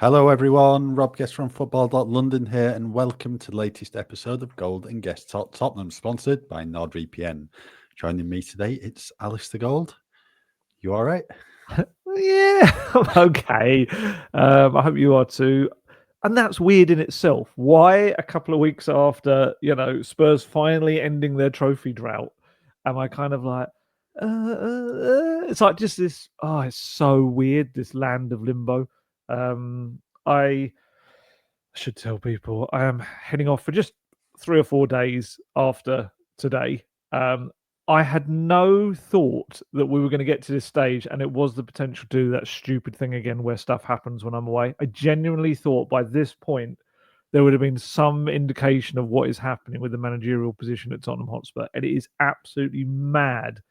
Hello everyone, Rob Guest from football.london here, and welcome to the latest episode of Gold Guest Talk Tottenham, sponsored by NordVPN. Joining me today, it's Alasdair Gold. You all right? Yeah, I'm okay. I hope you are too. And that's weird in itself. Why a couple of weeks after, Spurs finally ending their trophy drought, am I kind of like, it's like just this, it's so weird, this land of limbo. I should tell people I am heading off for just 3 or 4 days after today. I had no thought that we were going to get to this stage, and it was the potential to do that stupid thing again where stuff happens when I'm away. I genuinely thought by this point there would have been some indication of what is happening with the managerial position at Tottenham Hotspur, and it is absolutely mad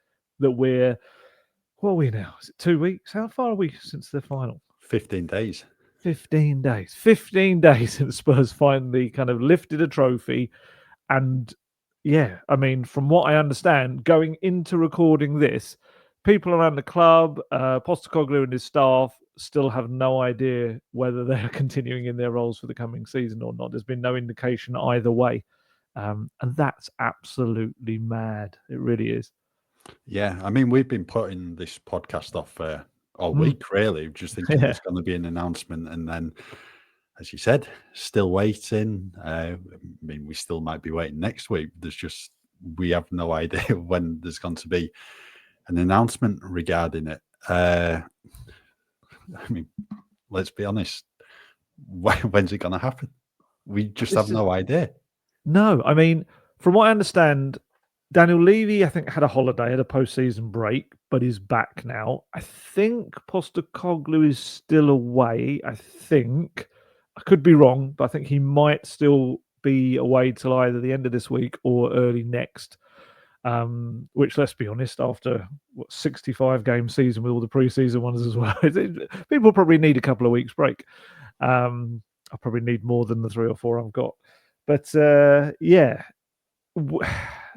that what are we now? Is it 2 weeks? How far are we since the final? 15 days. 15 days. 15 days since Spurs finally kind of lifted a trophy. And yeah, I mean, from what I understand, going into recording this, people around the club, Postecoglou and his staff, still have no idea whether they're continuing in their roles for the coming season or not. There's been no indication either way. And that's absolutely mad. It really is. Yeah, I mean, we've been putting this podcast off all week, really, just thinking there's going to be an announcement, and then, as you said, still waiting. I mean, we still might be waiting next week. We have no idea when there's going to be an announcement regarding it. I mean, let's be honest. When's it going to happen? We just have no idea. No, I mean, from what I understand, Daniel Levy, I think, had a holiday, had a post-season break, but is back now. I think Postecoglou is still away. I could be wrong, but I think he might still be away till either the end of this week or early next. Which, let's be honest, after 65 game season with all the preseason ones as well, people probably need a couple of weeks break. I probably need more than the 3 or 4 I've got. But yeah,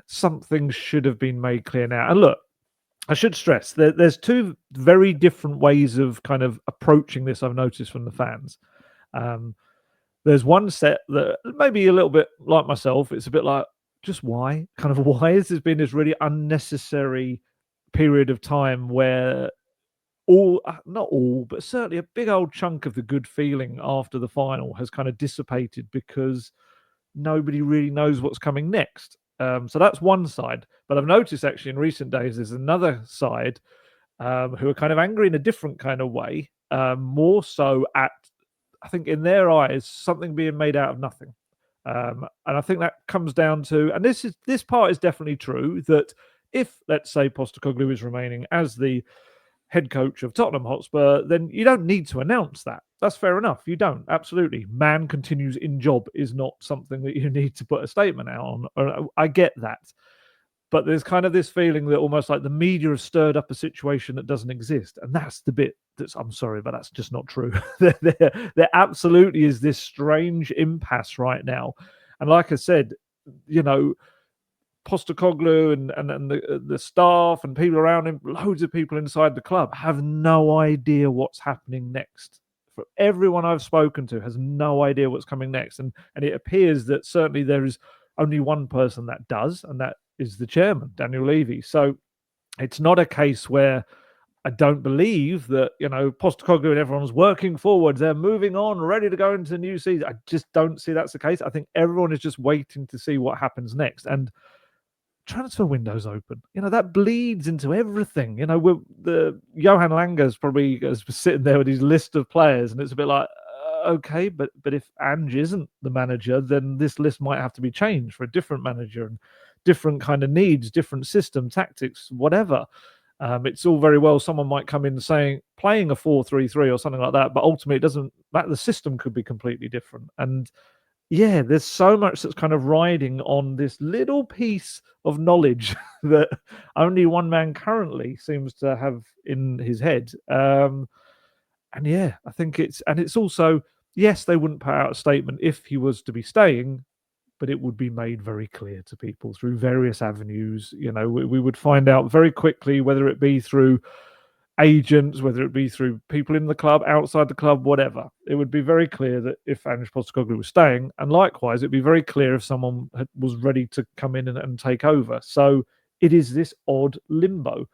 something should have been made clear now. And look, I should stress that there's 2 very different ways of kind of approaching this, I've noticed from the fans. There's one set that maybe a little bit like myself, it's a bit like, just why? Kind of why has there been this really unnecessary period of time where not all, but certainly a big old chunk of the good feeling after the final has kind of dissipated because nobody really knows what's coming next. So that's one side. But I've noticed actually in recent days there's another side who are kind of angry in a different kind of way, more so at, I think in their eyes, something being made out of nothing. And I think that comes down to, and this part is definitely true, that if, let's say, Postecoglou is remaining as the head coach of Tottenham Hotspur, then you don't need to announce that. That's fair enough. You don't. Absolutely. Man continues in job is not something that you need to put a statement out on. I get that. But there's kind of this feeling that almost like the media has stirred up a situation that doesn't exist. And that's the bit I'm sorry, but that's just not true. There absolutely is this strange impasse right now. And like I said, Postecoglou and the staff and people around him, loads of people inside the club have no idea what's happening next. For everyone I've spoken to has no idea what's coming next. And it appears that certainly there is only one person that does, and that is the chairman, Daniel Levy. So it's not a case where I don't believe that, Postecoglou and everyone's working forwards. They're moving on, ready to go into the new season. I just don't see that's the case. I think everyone is just waiting to see what happens next. And transfer window's open. That bleeds into everything. The Johan Langer's probably sitting there with his list of players, and it's a bit like, okay, but if Ange isn't the manager, then this list might have to be changed for a different manager and different kind of needs, different system, tactics, whatever. It's all very well. Someone might come in saying playing a 4-3-3 or something like that, but ultimately it doesn't. The system could be completely different. And yeah, there's so much that's kind of riding on this little piece of knowledge that only one man currently seems to have in his head. And yeah, I think it's also, yes, they wouldn't put out a statement if he was to be staying, but it would be made very clear to people through various avenues. We would find out very quickly, whether it be through agents, whether it be through people in the club, outside the club, whatever. It would be very clear that if Ange Postecoglou was staying, and likewise, it'd be very clear if someone was ready to come in and take over. So it is this odd limbo.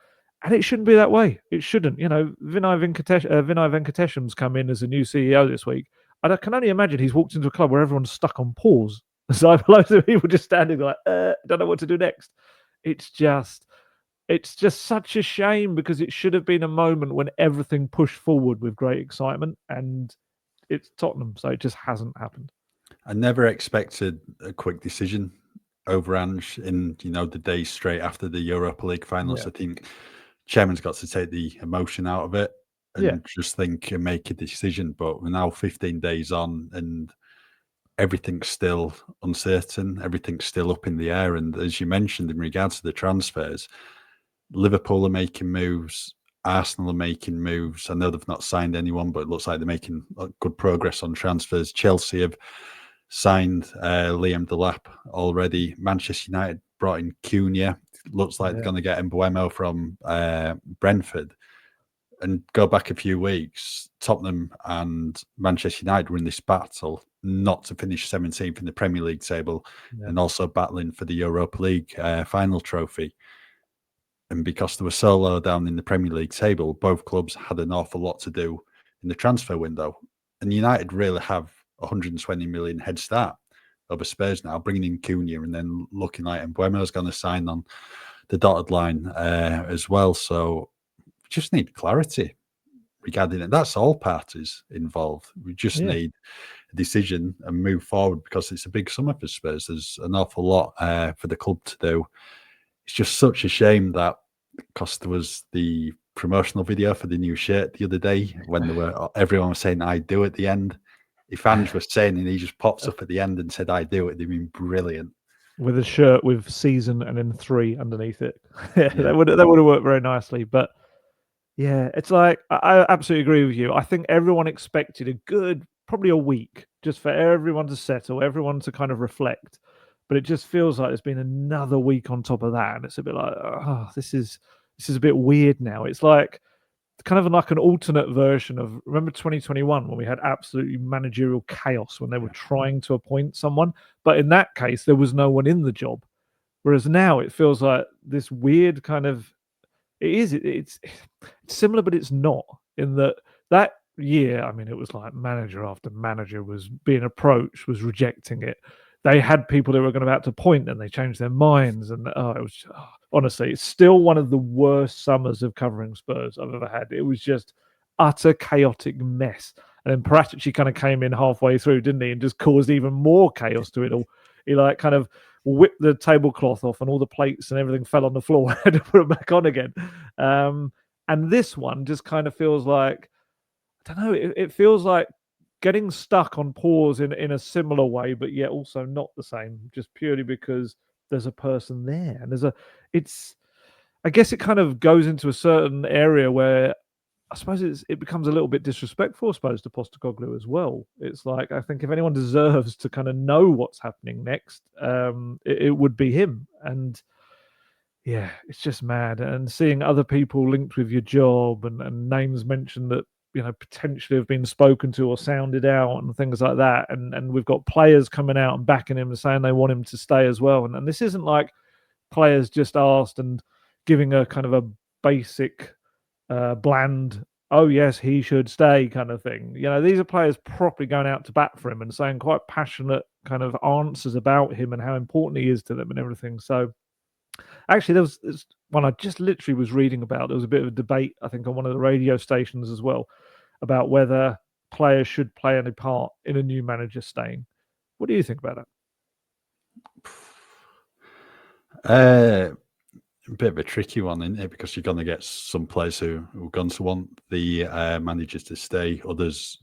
And it shouldn't be that way. It shouldn't. Vinay Venkatesham's come in as a new CEO this week. And I can only imagine he's walked into a club where everyone's stuck on pause. So I've loads of people just standing like, don't know what to do next. It's just such a shame, because it should have been a moment when everything pushed forward with great excitement, and it's Tottenham, so it just hasn't happened. I never expected a quick decision over Ange in the days straight after the Europa League finals. Yeah. I think chairman's got to take the emotion out of it and just think and make a decision. But we're now 15 days on, and everything's still uncertain. Everything's still up in the air. And as you mentioned, in regards to the transfers, Liverpool are making moves. Arsenal are making moves. I know they've not signed anyone, but it looks like they're making good progress on transfers. Chelsea have signed Liam Delap already. Manchester United brought in Cunha. Looks like they're going to get Mbuemo from Brentford. And go back a few weeks, Tottenham and Manchester United were in this battle not to finish 17th in the Premier League table, and also battling for the Europa League final trophy. And because they were so low down in the Premier League table, both clubs had an awful lot to do in the transfer window. And United really have 120 million head start over Spurs now, bringing in Cunha and then looking like Mbuemo's going to sign on the dotted line as well. So we just need clarity regarding it. That's all parties involved. We just need a decision and move forward, because it's a big summer for Spurs. There's an awful lot for the club to do. It's just such a shame that, because there was the promotional video for the new shirt the other day when everyone was saying "I do" at the end. If Ange was saying and he just pops up at the end and said "I do" it'd been brilliant. With a shirt with season and then 3 underneath it. That would have worked very nicely. But yeah, it's like, I absolutely agree with you. I think everyone expected probably a week, just for everyone to settle, everyone to kind of reflect. But it just feels like there's been another week on top of that, and it's a bit like, this is a bit weird now. It's like kind of like an alternate version of, remember 2021 when we had absolutely managerial chaos when they were trying to appoint someone, but in that case there was no one in the job. Whereas now it feels like this weird kind of, it's similar, but it's not, in that year. I mean, it was like manager after manager was being approached, was rejecting it. They had people that were about to appoint, and they changed their minds. And it was honestly, it's still one of the worst summers of covering Spurs I've ever had. It was just utter chaotic mess. And then Paratici kind of came in halfway through, didn't he, and just caused even more chaos to it all. He like kind of whipped the tablecloth off, and all the plates and everything fell on the floor. Had to put it back on again. And this one just kind of feels like, I don't know, it feels like getting stuck on pause in a similar way, but yet also not the same, just purely because there's a person there. And I guess it kind of goes into a certain area where I suppose it becomes a little bit disrespectful, I suppose, to Postecoglou as well. It's like, I think if anyone deserves to kind of know what's happening next, it would be him. And yeah, it's just mad. And seeing other people linked with your job and names mentioned that, potentially have been spoken to or sounded out and things like that. And we've got players coming out and backing him and saying they want him to stay as well. And this isn't like players just asked and giving a kind of a basic, bland, "Oh yes, he should stay" kind of thing. These are players properly going out to bat for him and saying quite passionate kind of answers about him and how important he is to them and everything. So actually, there was one I just literally was reading about. There was a bit of a debate, I think, on one of the radio stations as well, about whether players should play any part in a new manager staying. What do you think about that? A bit of a tricky one, isn't it? Because you're going to get some players who are going to want the managers to stay. Others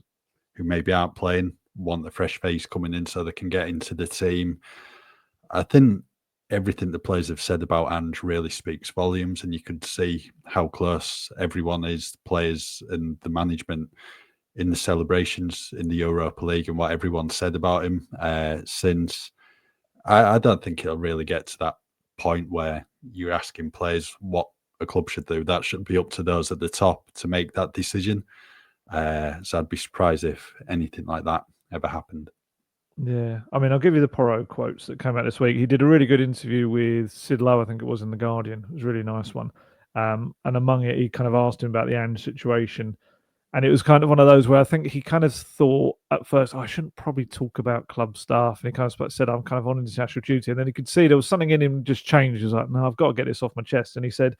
who maybe aren't playing want a fresh face coming in so they can get into the team. I think everything the players have said about Ange really speaks volumes, and you could see how close everyone is, the players and the management, in the celebrations in the Europa League and what everyone said about him since. I don't think it'll really get to that point where you're asking players what a club should do. That should be up to those at the top to make that decision. So I'd be surprised if anything like that ever happened. Yeah, I mean, I'll give you the Porro quotes that came out this week. He did a really good interview with Sid Lowe, I think it was, in The Guardian. It was a really nice one. And among it, he kind of asked him about the Ange situation. And it was kind of one of those where I think he kind of thought at first, I shouldn't probably talk about club stuff. And he kind of said, I'm kind of on international duty. And then he could see there was something in him just changed. He was like, no, I've got to get this off my chest. And he said,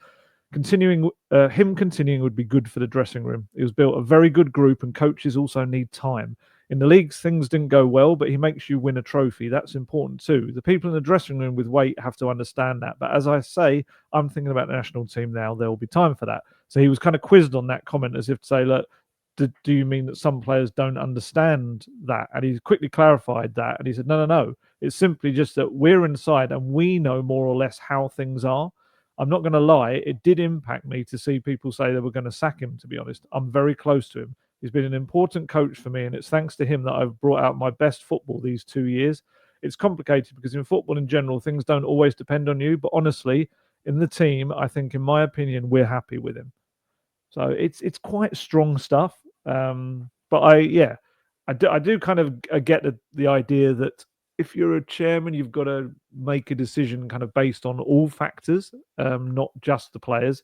continuing would be good for the dressing room. He was built a very good group, and coaches also need time. In the leagues, things didn't go well, but he makes you win a trophy. That's important too. The people in the dressing room with weight have to understand that. But as I say, I'm thinking about the national team now. There will be time for that. So he was kind of quizzed on that comment as if to say, look, do you mean that some players don't understand that? And he quickly clarified that. And he said, no. It's simply just that we're inside and we know more or less how things are. I'm not going to lie. It did impact me to see people say they were going to sack him, to be honest. I'm very close to him. He's been an important coach for me, and it's thanks to him that I've brought out my best football these 2 years. It's complicated because in football in general, things don't always depend on you. But honestly, in the team, I think, in my opinion, we're happy with him. So it's quite strong stuff. But I do kind of get the idea that if you're a chairman, you've got to make a decision kind of based on all factors, not just the players.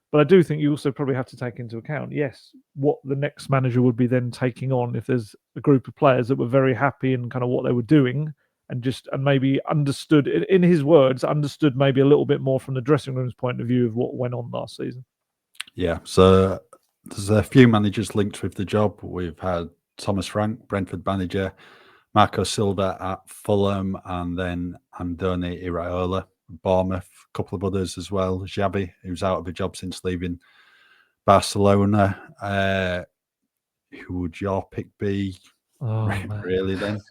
But I do think you also probably have to take into account, yes, what the next manager would be then taking on if there's a group of players that were very happy in kind of what they were doing and maybe understood, in his words, understood maybe a little bit more from the dressing room's point of view of what went on last season. Yeah, so there's a few managers linked with the job. We've had Thomas Frank, Brentford manager, Marco Silva at Fulham, and then Andoni Iraola, Bournemouth, a couple of others as well. Xavi, who's out of a job since leaving Barcelona. Who would your pick be? Really, then?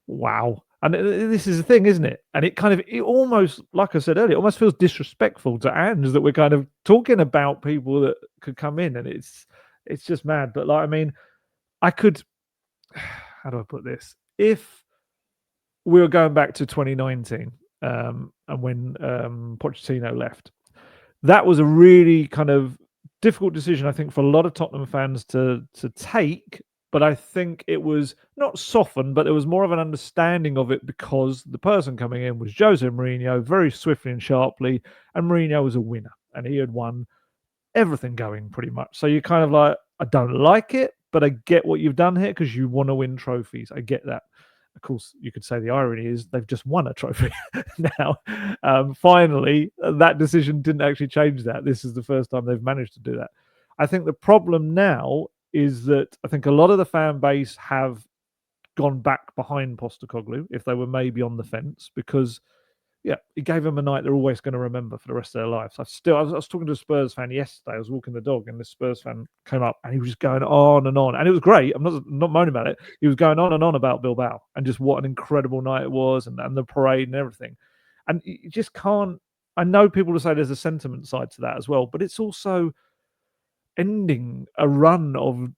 Wow. And this is the thing, isn't it? And it almost, like I said earlier, it almost feels disrespectful to Ange that we're kind of talking about people that could come in, and it's just mad. But like, I mean, I could, how do I put this? If we were going back to 2019, and when Pochettino left, that was a really kind of difficult decision, I think, for a lot of Tottenham fans to take. But I think it was not softened, but there was more of an understanding of it because the person coming in was Jose Mourinho, very swiftly and sharply, and Mourinho was a winner, and he had won everything going pretty much. So you're kind of like, I don't like it, but I get what you've done here because you want to win trophies. I get that. Of course, you could say the irony is they've just won a trophy now. Finally, that decision didn't actually change that. This is the first time they've managed to do that. I think the problem now is that I think a lot of the fan base have gone back behind Postecoglou if they were maybe on the fence because, yeah, he gave them a night they're always going to remember for the rest of their lives. I was talking to a Spurs fan yesterday. I was walking the dog, and this Spurs fan came up, and he was just going on, and it was great. I'm not moaning about it. He was going on and on about Bilbao and just what an incredible night it was, and the parade and everything. And you just can't. I know people will say there's a sentiment side to that as well, but it's also ending a run of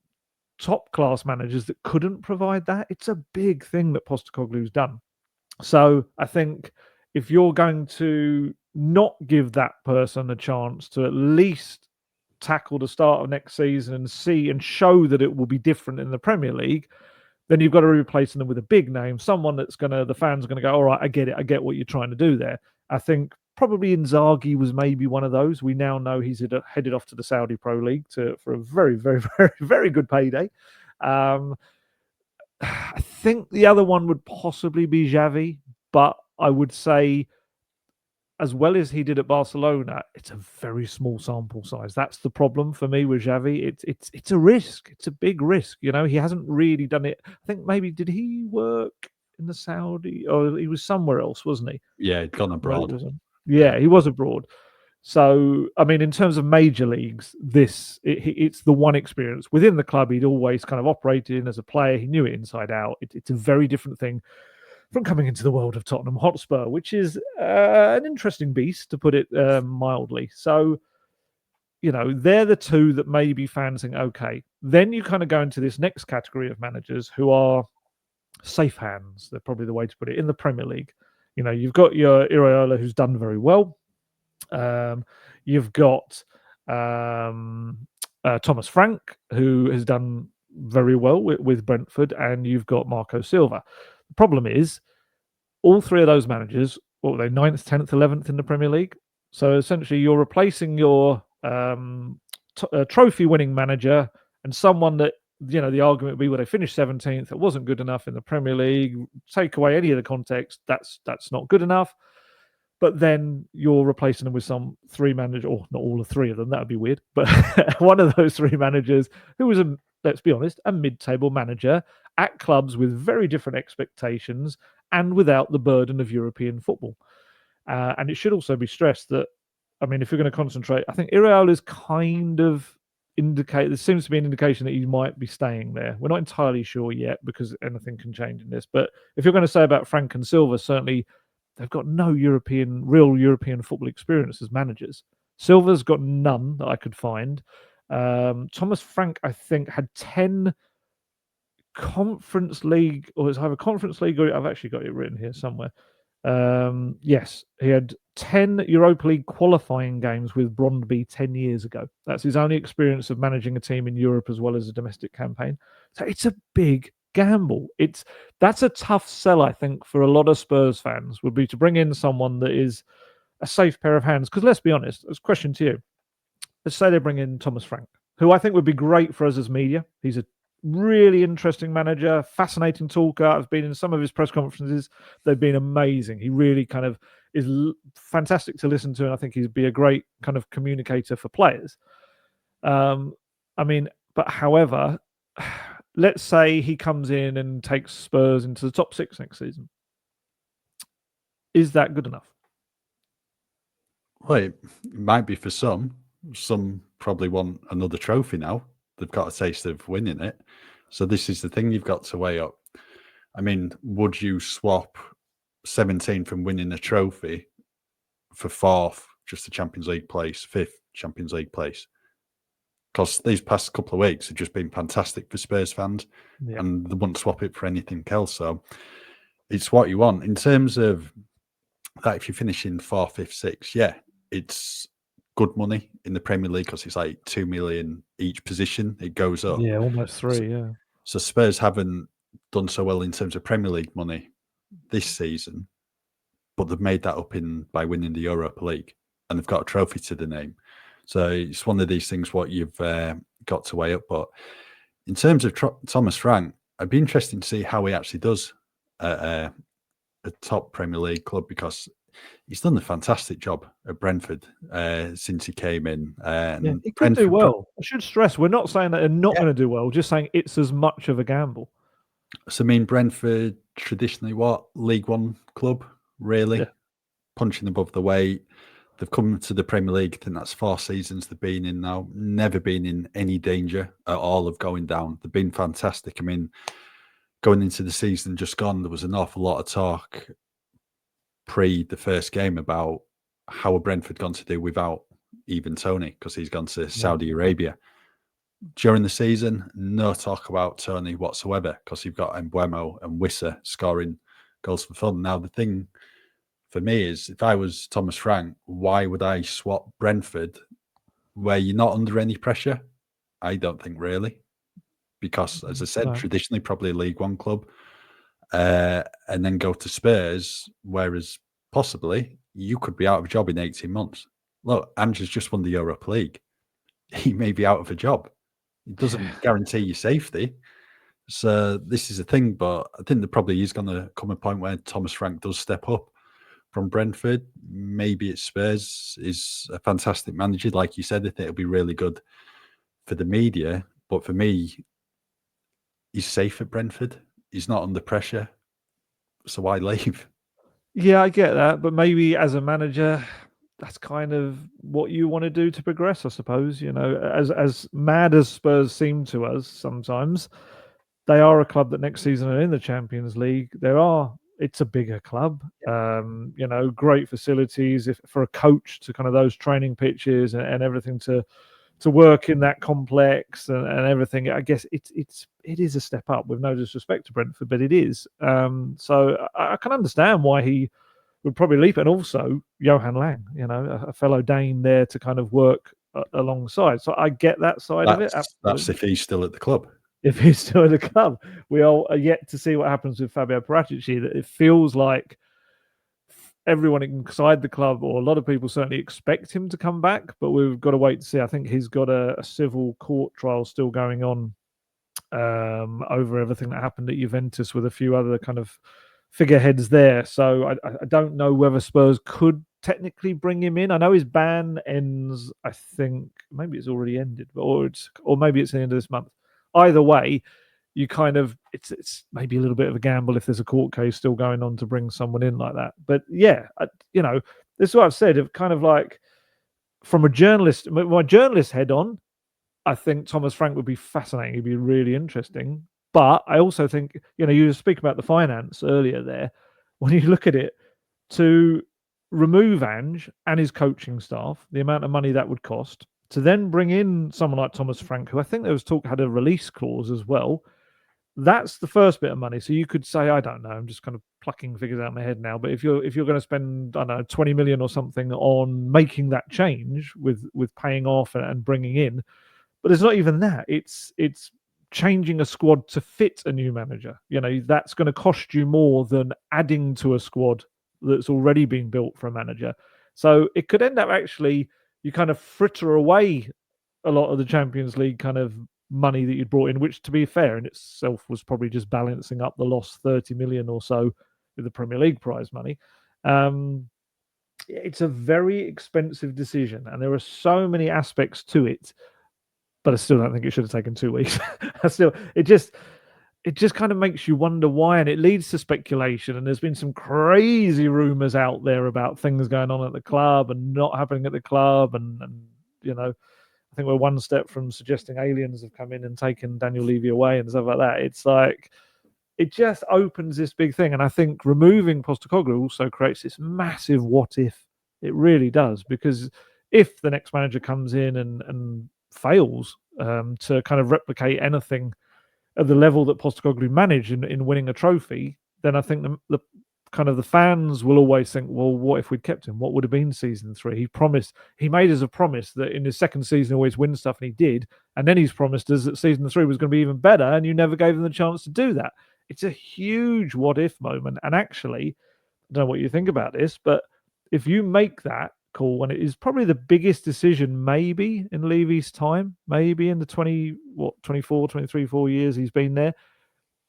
top class managers that couldn't provide that. It's a big thing that Postecoglou's done. So I think if you're going to not give that person a chance to at least tackle the start of next season and see and show that it will be different in the Premier League, then you've got to replace them with a big name, someone that's the fans are going to go, all right, I get it. I get what you're trying to do there. I think probably Inzaghi was maybe one of those. We now know he's headed off to the Saudi Pro League for a very, very, very, very good payday. I think the other one would possibly be Xavi, but I would say, as well as he did at Barcelona, it's a very small sample size. That's the problem for me with Xavi. It's a risk. It's a big risk. You know, he hasn't really done it. I think maybe did he work in the Saudi, or he was somewhere else, wasn't he? Yeah, he'd gone abroad. Yeah, he was abroad. So, I mean, in terms of major leagues, it's the one experience. Within the club, he'd always kind of operated in as a player. He knew it inside out. It's a very different thing from coming into the world of Tottenham Hotspur, which is an interesting beast, to put it mildly. So, you know, they're the two that maybe fans think, okay. Then you kind of go into this next category of managers who are safe hands. They're probably the way to put it in the Premier League. You know, you've got your Iraola, who's done very well. You've got Thomas Frank, who has done very well with Brentford, and you've got Marco Silva. The problem is, all three of those managers, what were they, 9th, 10th, 11th in the Premier League? So essentially, you're replacing your trophy-winning manager and someone that, you know, the argument would be, well, they finished 17th, it wasn't good enough in the Premier League. Take away any of the context, that's not good enough. But then you're replacing them with some three managers, or not all of three of them, that would be weird. But one of those three managers who was, let's be honest, a mid-table manager at clubs with very different expectations and without the burden of European football. And it should also be stressed that, I mean, if you're going to concentrate, I think Iraola's kind of there seems to be an indication that he might be staying there. We're not entirely sure yet because anything can change in this. But if you're going to say about Frank and Silva, certainly they've got no real European football experience as managers. Silva's got none that I could find. Thomas Frank, I think, had 10 Conference League, or it's either Conference League or I've actually got it written here somewhere. Yes, he had 10 Europa League qualifying games with Brondby 10 years ago. That's his only experience of managing a team in Europe as well as a domestic campaign. So it's a big gamble. That's a tough sell, I think, for a lot of Spurs fans, would be to bring in someone that is a safe pair of hands. Because let's be honest, as a question to you, let's say they bring in Thomas Frank, who I think would be great for us as media. He's a really interesting manager, fascinating talker. I've been in some of his press conferences. They've been amazing. He really kind of is fantastic to listen to, and I think he'd be a great kind of communicator for players. I mean, but however, let's say he comes in and takes Spurs into the top 6 next season. Is that good enough? Well, it might be for some. Some probably want another trophy now. They've got a taste of winning it. So this is the thing you've got to weigh up. I mean, would you swap 17 from winning a trophy for 4th, just a Champions League place, 5th Champions League place? Because these past couple of weeks have just been fantastic for Spurs fans, and they wouldn't swap it for anything else. So it's what you want. In terms of that, if you finish in 4th, 5th, 6th, yeah, it's good money in the Premier League because it's like 2 million each position. It goes up. Yeah, almost 3, So Spurs haven't done so well in terms of Premier League money this season, but they've made that up by winning the Europa League, and they've got a trophy to the name. So it's one of these things what you've got to weigh up. But in terms of Thomas Frank, I'd be interested to see how he actually does at a top Premier League club, because he's done a fantastic job at Brentford since he came in. He could do well. I should stress, we're not saying that they're not going to do well, just saying it's as much of a gamble. So, I mean, Brentford, traditionally what? League One club, really? Yeah. Punching above the weight. They've come to the Premier League. I think that's 4 seasons they've been in now. Never been in any danger at all of going down. They've been fantastic. I mean, going into the season just gone, there was an awful lot of talk pre the first game about how are Brentford going to do without even Tony, because he's gone to Saudi Arabia. During the season, no talk about Tony whatsoever, because you've got Mbeumo and Wissa scoring goals for fun. Now, the thing for me is, if I was Thomas Frank, why would I swap Brentford where you're not under any pressure? I don't think really, because as I said, traditionally probably a League One club, and then go to Spurs, whereas possibly you could be out of a job in 18 months. Look, Ange has just won the Europa League. He may be out of a job. It doesn't guarantee your safety. So this is a thing, but I think there probably is going to come a point where Thomas Frank does step up from Brentford. Maybe it's Spurs. Is a fantastic manager. Like you said, I think it'll be really good for the media. But for me, he's safe at Brentford. He's not under pressure. So why leave? Yeah, I get that. But maybe as a manager, that's kind of what you want to do to progress, I suppose. You know, as mad as Spurs seem to us sometimes, they are a club that next season are in the Champions League. It's a bigger club, you know, great facilities for a coach to kind of those training pitches and everything to work in that complex and everything. I guess it is a step up, with no disrespect to Brentford, but it is. So I can understand why he would probably leap. And also Johan Lang, a fellow Dane there to kind of work alongside. So I get that side of it. Absolutely. That's if he's still at the club. If he's still at the club. We are yet to see what happens with Fabio Paratici. That it feels like everyone inside the club, or a lot of people certainly expect him to come back, but we've got to wait to see. I think he's got a civil court trial still going on over everything that happened at Juventus with a few other kind of figureheads there. So I don't know whether Spurs could technically bring him in. I know his ban ends, I think maybe it's already ended, or maybe it's the end of this month. Either way, you kind of it's maybe a little bit of a gamble if there's a court case still going on to bring someone in like that. But yeah, this is what I've said. Of kind of like from a journalist, my journalist head on, I think Thomas Frank would be fascinating. He'd be really interesting. But I also think, you were speaking about the finance earlier there. When you look at it, to remove Ange and his coaching staff, the amount of money that would cost, to then bring in someone like Thomas Frank, who I think there was talk had a release clause as well. That's the first bit of money. So you could say, I don't know, I'm just kind of plucking figures out of my head now. But if you're going to spend, I don't know, 20 million or something on making that change with paying off and bringing in, but it's not even that. It's changing a squad to fit a new manager. That's going to cost you more than adding to a squad that's already been built for a manager. So it could end up actually you kind of fritter away a lot of the Champions League kind of money that you'd brought in, which, to be fair in itself, was probably just balancing up the lost 30 million or so with the Premier League prize money. It's a very expensive decision, and there are so many aspects to it. But I still don't think it should have taken 2 weeks. It just kind of makes you wonder why, and it leads to speculation. And there's been some crazy rumors out there about things going on at the club and not happening at the club, and I think we're one step from suggesting aliens have come in and taken Daniel Levy away and stuff like that. It's like it just opens this big thing, and I think removing Postecoglou also creates this massive what if. It really does, because if the next manager comes in and fails to kind of replicate anything at the level that Postecoglou managed in winning a trophy, then I think the kind of the fans will always think, well, what if we'd kept him? What would have been season 3? He made us a promise that in his second season he'll always win stuff, and he did. And then he's promised us that season 3 was going to be even better, and you never gave him the chance to do that. It's a huge what if moment. And actually, I don't know what you think about this, but if you make that call when it is probably the biggest decision maybe in Levy's time, maybe in the 4 years he's been there,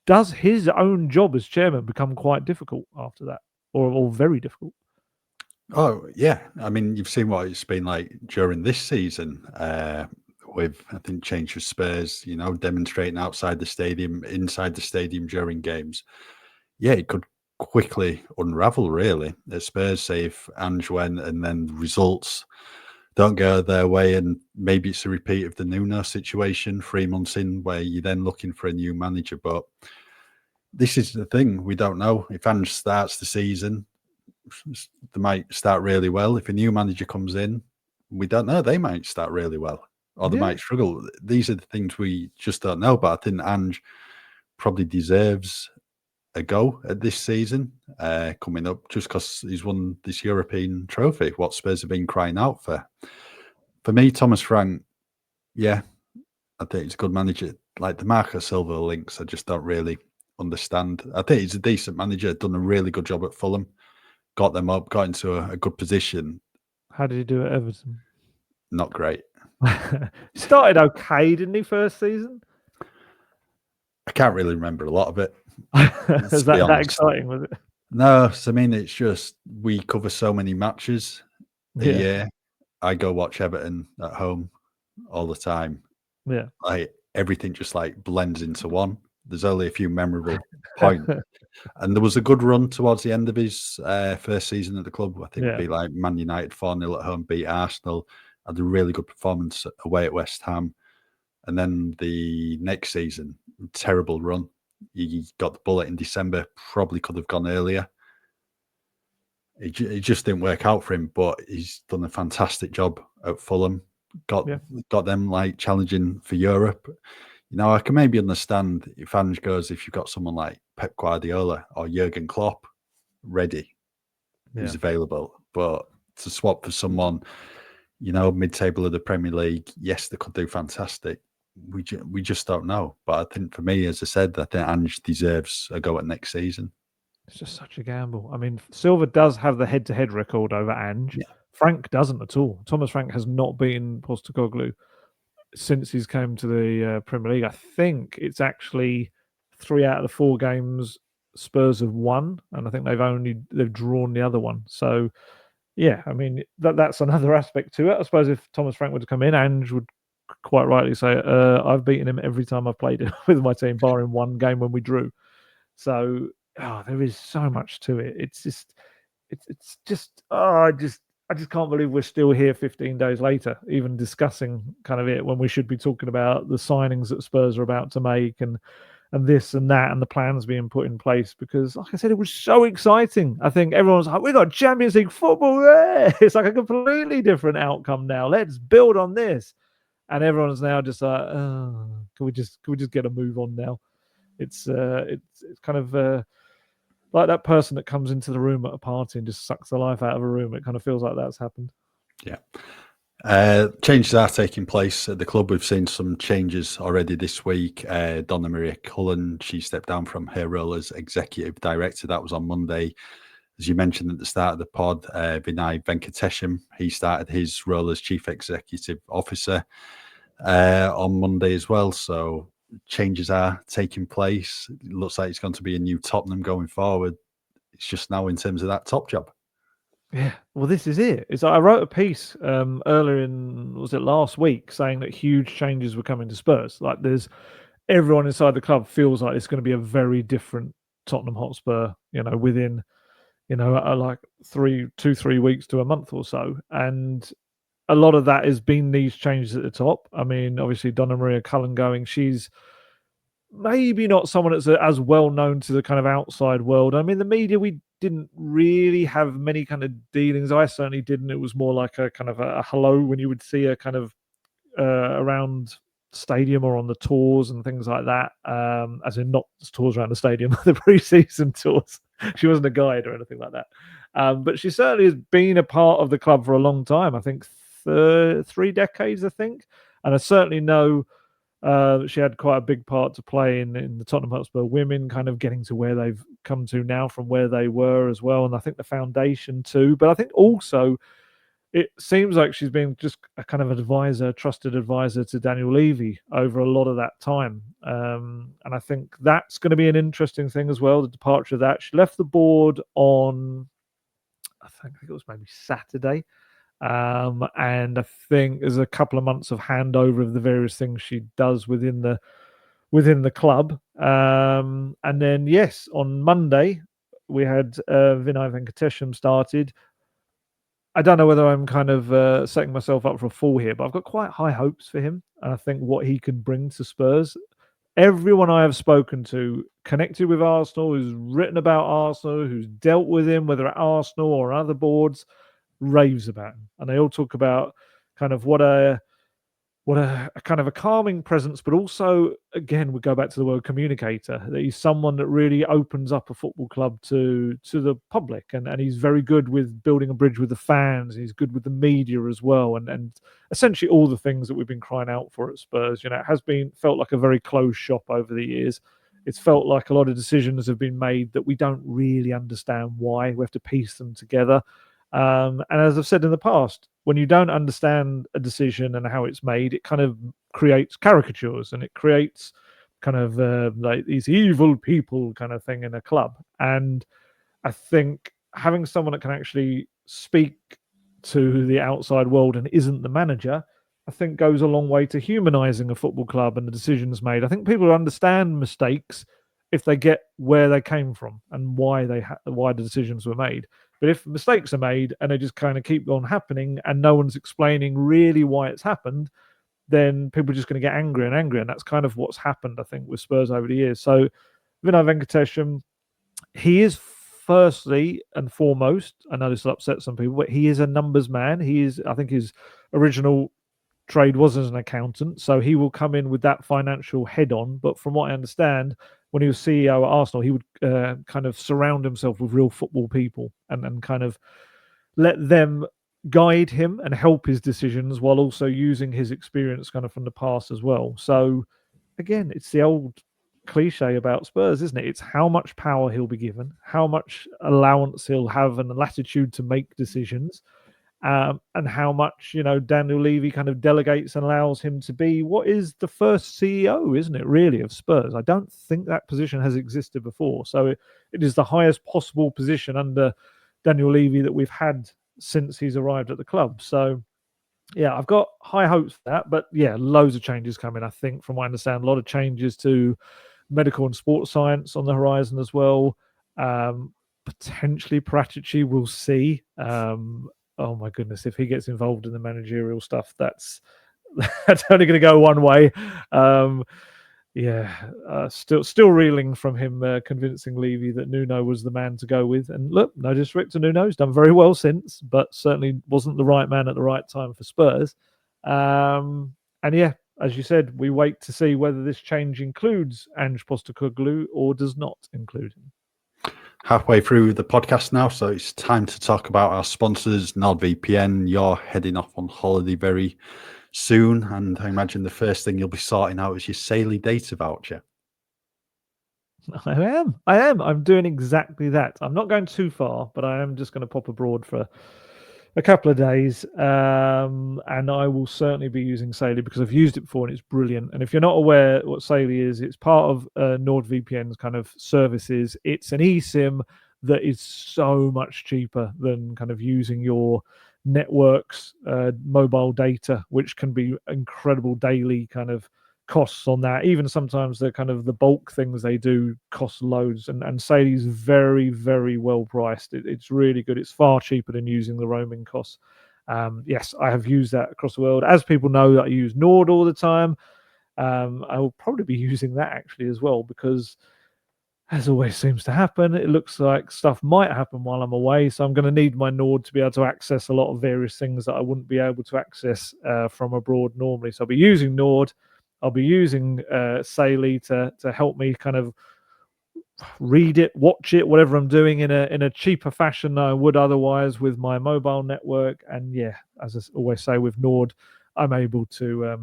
does his own job as chairman become quite difficult after that, or very difficult? Oh yeah, I mean, you've seen what it's been like during this season with, I think, change of Spurs, demonstrating outside the stadium, inside the stadium during games. Yeah, it could quickly unravel, really, at Spurs. Say if Ange went and then the results don't go their way, and maybe it's a repeat of the Nuno situation 3 months in, where you're then looking for a new manager. But this is the thing, we don't know. If Ange starts the season, they might start really well. If a new manager comes in, we don't know. They might start really well, or they might struggle. These are the things we just don't know. But I think Ange probably deserves a go at this season coming up, just because he's won this European trophy, what Spurs have been crying out for. For me, Thomas Frank, yeah, I think he's a good manager. Like the Marco Silva links, I just don't really understand. I think he's a decent manager, done a really good job at Fulham, got them up, got into a good position. How did he do at Everton? Not great. Started okay, didn't he, first season? I can't really remember a lot of it. Is that exciting, was it? No, I mean, it's just we cover so many matches a year. I go watch Everton at home all the time. Yeah. Like everything just like blends into one. There's only a few memorable points. And there was a good run towards the end of his first season at the club. I think it'd be like Man United 4-0 at home, beat Arsenal, had a really good performance away at West Ham. And then the next season, terrible run. He got the bullet in December, probably could have gone earlier. It just didn't work out for him, but he's done a fantastic job at Fulham. Got them like challenging for Europe. I can maybe understand if Ange goes, if you've got someone like Pep Guardiola or Jurgen Klopp ready, who's available. But to swap for someone, mid-table of the Premier League, yes, they could do fantastic. We just don't know. But I think for me, as I said, I think Ange deserves a go at next season. It's just such a gamble. I mean, Silva does have the head-to-head record over Ange. Yeah. Frank doesn't at all. Thomas Frank has not beaten Postecoglou since he's came to the Premier League. I think it's actually 3 out of the 4 games Spurs have won, and I think they've drawn the other one. So, yeah, I mean that's another aspect to it. I suppose if Thomas Frank were to come in, Ange would quite rightly say, "I've beaten him every time I've played with my team, barring one game when we drew." So, there is so much to it. It's just, I just can't believe we're still here 15 days later, even discussing kind of it, when we should be talking about the signings that Spurs are about to make and this and that and the plans being put in place. Because, like I said, it was so exciting. I think everyone's like, we got Champions League football there. It's like a completely different outcome now. Let's build on this. And everyone's now just like, can we just get a move on now? It's kind of like that person that comes into the room at a party and just sucks the life out of a room. It kind of feels like that's happened. Yeah. Changes are taking place at the club. We've seen some changes already this week. Donna Maria Cullen, she stepped down from her role as executive director. That was on Monday. As you mentioned at the start of the pod, Vinay Venkatesham, he started his role as chief executive officer on Monday as well. So changes are taking place. It looks like it's going to be a new Tottenham going forward. It's just now in terms of that top job. Yeah, well, this is it. I wrote a piece earlier was it last week, saying that huge changes were coming to Spurs. Like, everyone inside the club feels like it's going to be a very different Tottenham Hotspur, within, like 2-3 weeks to a month or so. And a lot of that has been these changes at the top. I mean, obviously, Donna Maria Cullen going, she's maybe not someone that's as well known to the kind of outside world. I mean, the media, we didn't really have many kind of dealings. I certainly didn't. It was more like a kind of a hello when you would see her kind of around stadium or on the tours and things like that. As in not tours around the stadium, the pre-season tours. She wasn't a guide or anything like that. But she certainly has been a part of the club for a long time. I think 3 decades, I think. And I certainly know she had quite a big part to play in the Tottenham Hotspur women kind of getting to where they've come to now from where they were as well. And I think the foundation too. But I think also it seems like she's been just a kind of trusted advisor to Daniel Levy over a lot of that time. And I think that's going to be an interesting thing as well, the departure of that. She left the board on, I think it was maybe Saturday. And I think there's a couple of months of handover of the various things she does within the club. And then, yes, on Monday, we had Vinay Venkatesham started. I don't know whether I'm kind of setting myself up for a fall here, but I've got quite high hopes for him. And I think what he can bring to Spurs. Everyone I have spoken to connected with Arsenal, who's written about Arsenal, who's dealt with him, whether at Arsenal or other boards, raves about him. And they all talk about kind of what a kind of a calming presence, but also, again, we go back to the word communicator, that he's someone that really opens up a football club to the public, and he's very good with building a bridge with the fans. He's good with the media as well, and essentially all the things that we've been crying out for at Spurs. It has felt like a very closed shop over the years. It's felt like a lot of decisions have been made that we don't really understand why. We have to piece them together. And as I've said in the past, when you don't understand a decision and how it's made, it kind of creates caricatures, and it creates kind of like these evil people kind of thing in a club. And I think having someone that can actually speak to the outside world and isn't the manager, I think goes a long way to humanizing a football club and the decisions made. I think people understand mistakes if they get where they came from and why the decisions were made. But if mistakes are made and they just kind of keep on happening and no one's explaining really why it's happened, then people are just going to get angry and angry. And that's kind of what's happened, I think, with Spurs over the years. So Vinay Venkatesham, he is firstly and foremost, I know this will upset some people, but he is a numbers man. I think his original trade was as an accountant, so he will come in with that financial head on. But from what I understand, when he was CEO at Arsenal, he would kind of surround himself with real football people and kind of let them guide him and help his decisions while also using his experience kind of from the past as well. So again, it's the old cliche about Spurs, isn't it? It's how much power he'll be given, how much allowance he'll have and the latitude to make decisions, and how much, Daniel Levy kind of delegates and allows him to be what is the first CEO, isn't it, really, of Spurs? I don't think that position has existed before. So it is the highest possible position under Daniel Levy that we've had since he's arrived at the club. So yeah, I've got high hopes for that. But yeah, loads of changes coming, I think, from what I understand. A lot of changes to medical and sports science on the horizon as well. Potentially Paratici, we'll see. Oh my goodness, if he gets involved in the managerial stuff, that's only going to go one way. Still reeling from him convincing Levy that Nuno was the man to go with. And look, no disrespect to Nuno, he's done very well since, but certainly wasn't the right man at the right time for Spurs. And yeah, as you said, we wait to see whether this change includes Ange Postecoglou or does not include him. Halfway through the podcast now, so it's time to talk about our sponsors, NordVPN. You're heading off on holiday very soon, and I imagine the first thing you'll be sorting out is your Saley data voucher. I am. I'm doing exactly that. I'm not going too far, but I am just going to pop abroad for a couple of days, and I will certainly be using Saley because I've used it before and it's brilliant. And if you're not aware what Saley is, it's part of NordVPN's kind of services. It's an eSIM that is so much cheaper than kind of using your network's mobile data, which can be incredible daily kind of costs on that. Even sometimes the kind of the bulk things they do cost loads, and Saley's very, very well priced. It's really good. It's far cheaper than using the roaming costs. Yes, I have used that across the world. As people know that I use Nord all the time, I will probably be using that actually as well, because as always seems to happen, it looks like stuff might happen while I'm away. So I'm going to need my Nord to be able to access a lot of various things that I wouldn't be able to access from abroad normally. So I'll be using Nord. I'll be using Saley to help me kind of read it, watch it, whatever I'm doing in a cheaper fashion than I would otherwise with my mobile network. And yeah, as I always say with Nord, I'm able to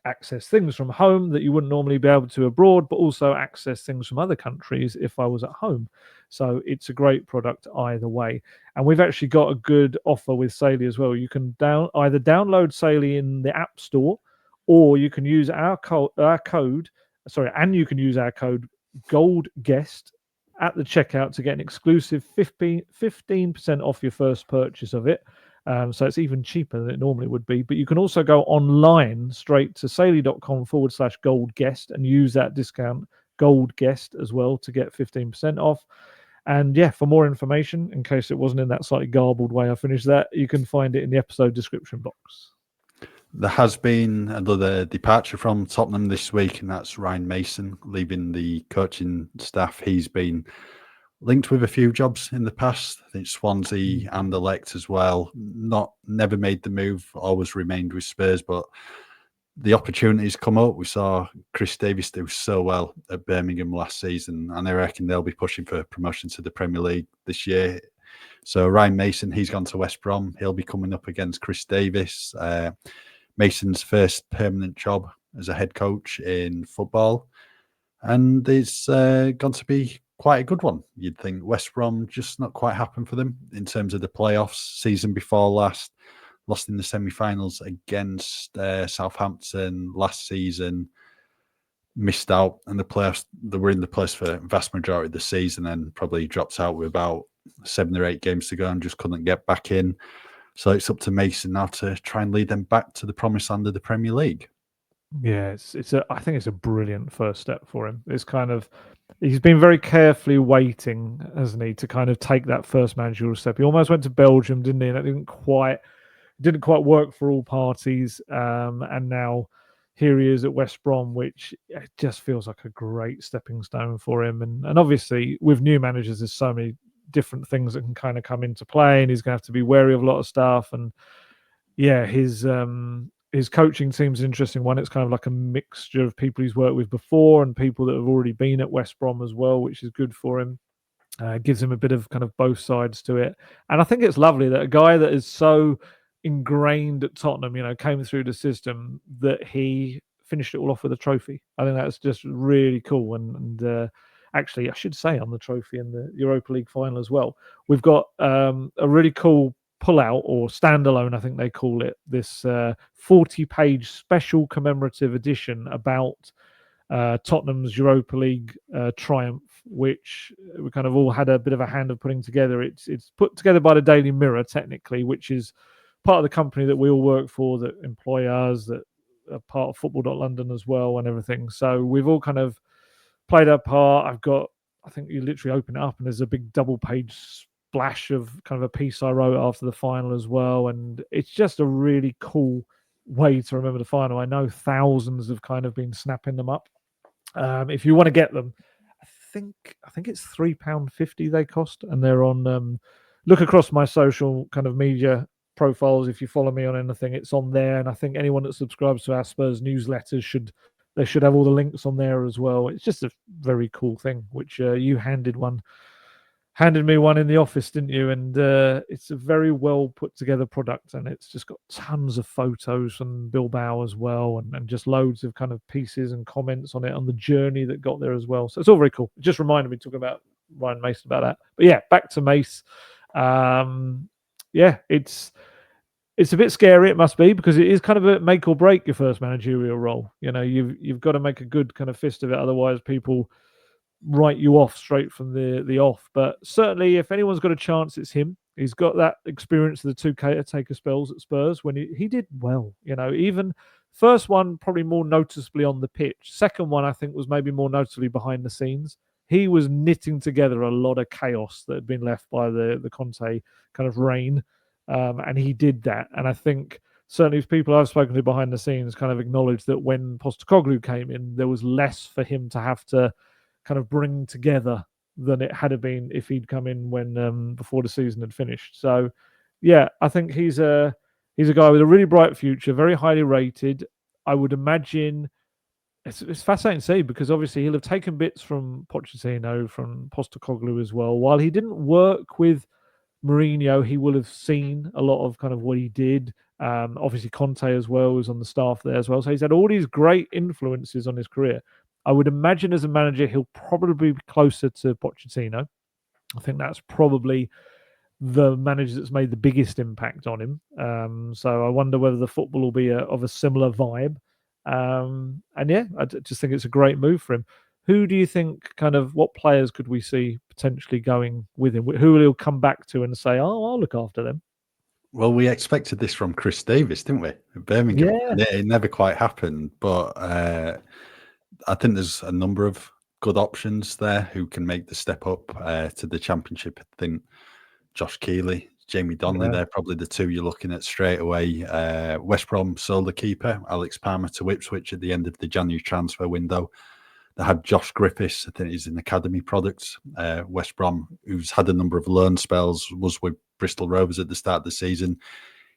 access things from home that you wouldn't normally be able to abroad, but also access things from other countries if I was at home. So it's a great product either way. And we've actually got a good offer with Saley as well. You can either download Saley in the App Store, or you can use our code, and you can use our code Gold Guest at the checkout to get an exclusive 15% off your first purchase of it. So it's even cheaper than it normally would be. But you can also go online straight to saley.com/Gold Guest and use that discount Gold Guest as well to get 15% off. And yeah, for more information, in case it wasn't in that slightly garbled way I finished that, you can find it in the episode description box. There has been another departure from Tottenham this week, and that's Ryan Mason leaving the coaching staff. He's been linked with a few jobs in the past. I think Swansea and Elect as well. Never made the move, always remained with Spurs, but the opportunities come up. We saw Chris Davies do so well at Birmingham last season, and I reckon they'll be pushing for promotion to the Premier League this year. So Ryan Mason, he's gone to West Brom. He'll be coming up against Chris Davies. Mason's first permanent job as a head coach in football, and it's going to be quite a good one. You'd think West Brom just not quite happened for them in terms of the playoffs. Season before last, lost in the semi-finals against Southampton last season, missed out, and the playoffs, they were in the playoffs for the vast majority of the season, and probably dropped out with about 7 or 8 games to go and just couldn't get back in. So it's up to Mason now to try and lead them back to the promised land of the Premier League. Yeah, I think it's a brilliant first step for him. It's kind of, he's been very carefully waiting, hasn't he, to kind of take that first managerial step. He almost went to Belgium, didn't he? And it didn't quite work for all parties. And now here he is at West Brom, which it just feels like a great stepping stone for him. And obviously with new managers, there's so many different things that can kind of come into play, and he's going to have to be wary of a lot of stuff. And yeah, his his coaching team's an interesting one. It's kind of like a mixture of people he's worked with before and people that have already been at West Brom as well, which is good for him. Gives him a bit of kind of both sides to it. And I think it's lovely that a guy that is so ingrained at Tottenham, came through the system, that he finished it all off with a trophy. I think that's just really cool. And actually, I should say on the trophy in the Europa League final as well, we've got a really cool pull-out or standalone, I think they call it, this 40-page special commemorative edition about Tottenham's Europa League triumph, which we kind of all had a bit of a hand of putting together. It's put together by the Daily Mirror, technically, which is part of the company that we all work for, that employ us, that are part of football.london as well and everything. So we've all kind of played our part. I think you literally open it up and there's a big double-page splash of kind of a piece I wrote after the final as well. And it's just a really cool way to remember the final. I know thousands have kind of been snapping them up. If you want to get them, I think it's £3.50 they cost, and they're on. Look across my social kind of media profiles. If you follow me on anything, it's on there. And I think anyone that subscribes to our Spurs newsletters should have all the links on there as well. It's just a very cool thing, which you handed me one in the office, didn't you? And it's a very well put together product, and it's just got tons of photos from Bilbao as well, and just loads of kind of pieces and comments on it, on the journey that got there as well. So it's all very cool. It just reminded me talking about Ryan Mason about that. But yeah, back to Mace. It's a bit scary, it must be, because it is kind of a make or break your first managerial role. You've got to make a good kind of fist of it, otherwise people write you off straight from the off. But certainly, if anyone's got a chance, it's him. He's got that experience of the two caretaker spells at Spurs when he did well. Even first one probably more noticeably on the pitch. Second one, I think, was maybe more noticeably behind the scenes. He was knitting together a lot of chaos that had been left by the Conte kind of reign, and he did that. And I think certainly people I've spoken to behind the scenes kind of acknowledged that when Postecoglou came in, there was less for him to have to kind of bring together than it had been if he'd come in when before the season had finished. So yeah, I think he's a guy with a really bright future, very highly rated. I would imagine it's fascinating to see, because obviously he'll have taken bits from Pochettino, from Postecoglou as well. While he didn't work with Mourinho, he will have seen a lot of kind of what he did. Obviously Conte as well was on the staff there as well. So he's had all these great influences on his career. I would imagine as a manager, he'll probably be closer to Pochettino. I think that's probably the manager that's made the biggest impact on him. So I wonder whether the football will be of a similar vibe. And yeah, I just think it's a great move for him. Who do you think, kind of, what players could we see potentially going with him? Who will he come back to and say, oh, I'll look after them? Well, we expected this from Chris Davis, didn't we? At Birmingham. Yeah. It never quite happened, but I think there's a number of good options there who can make the step up to the Championship. I think Josh Keeley, Jamie Donnelly, they're probably the two you're looking at straight away. West Brom sold the keeper, Alex Palmer, to Ipswich at the end of the January transfer window. They had Josh Griffiths, I think he's an academy product. West Brom, who's had a number of loan spells, was with Bristol Rovers at the start of the season.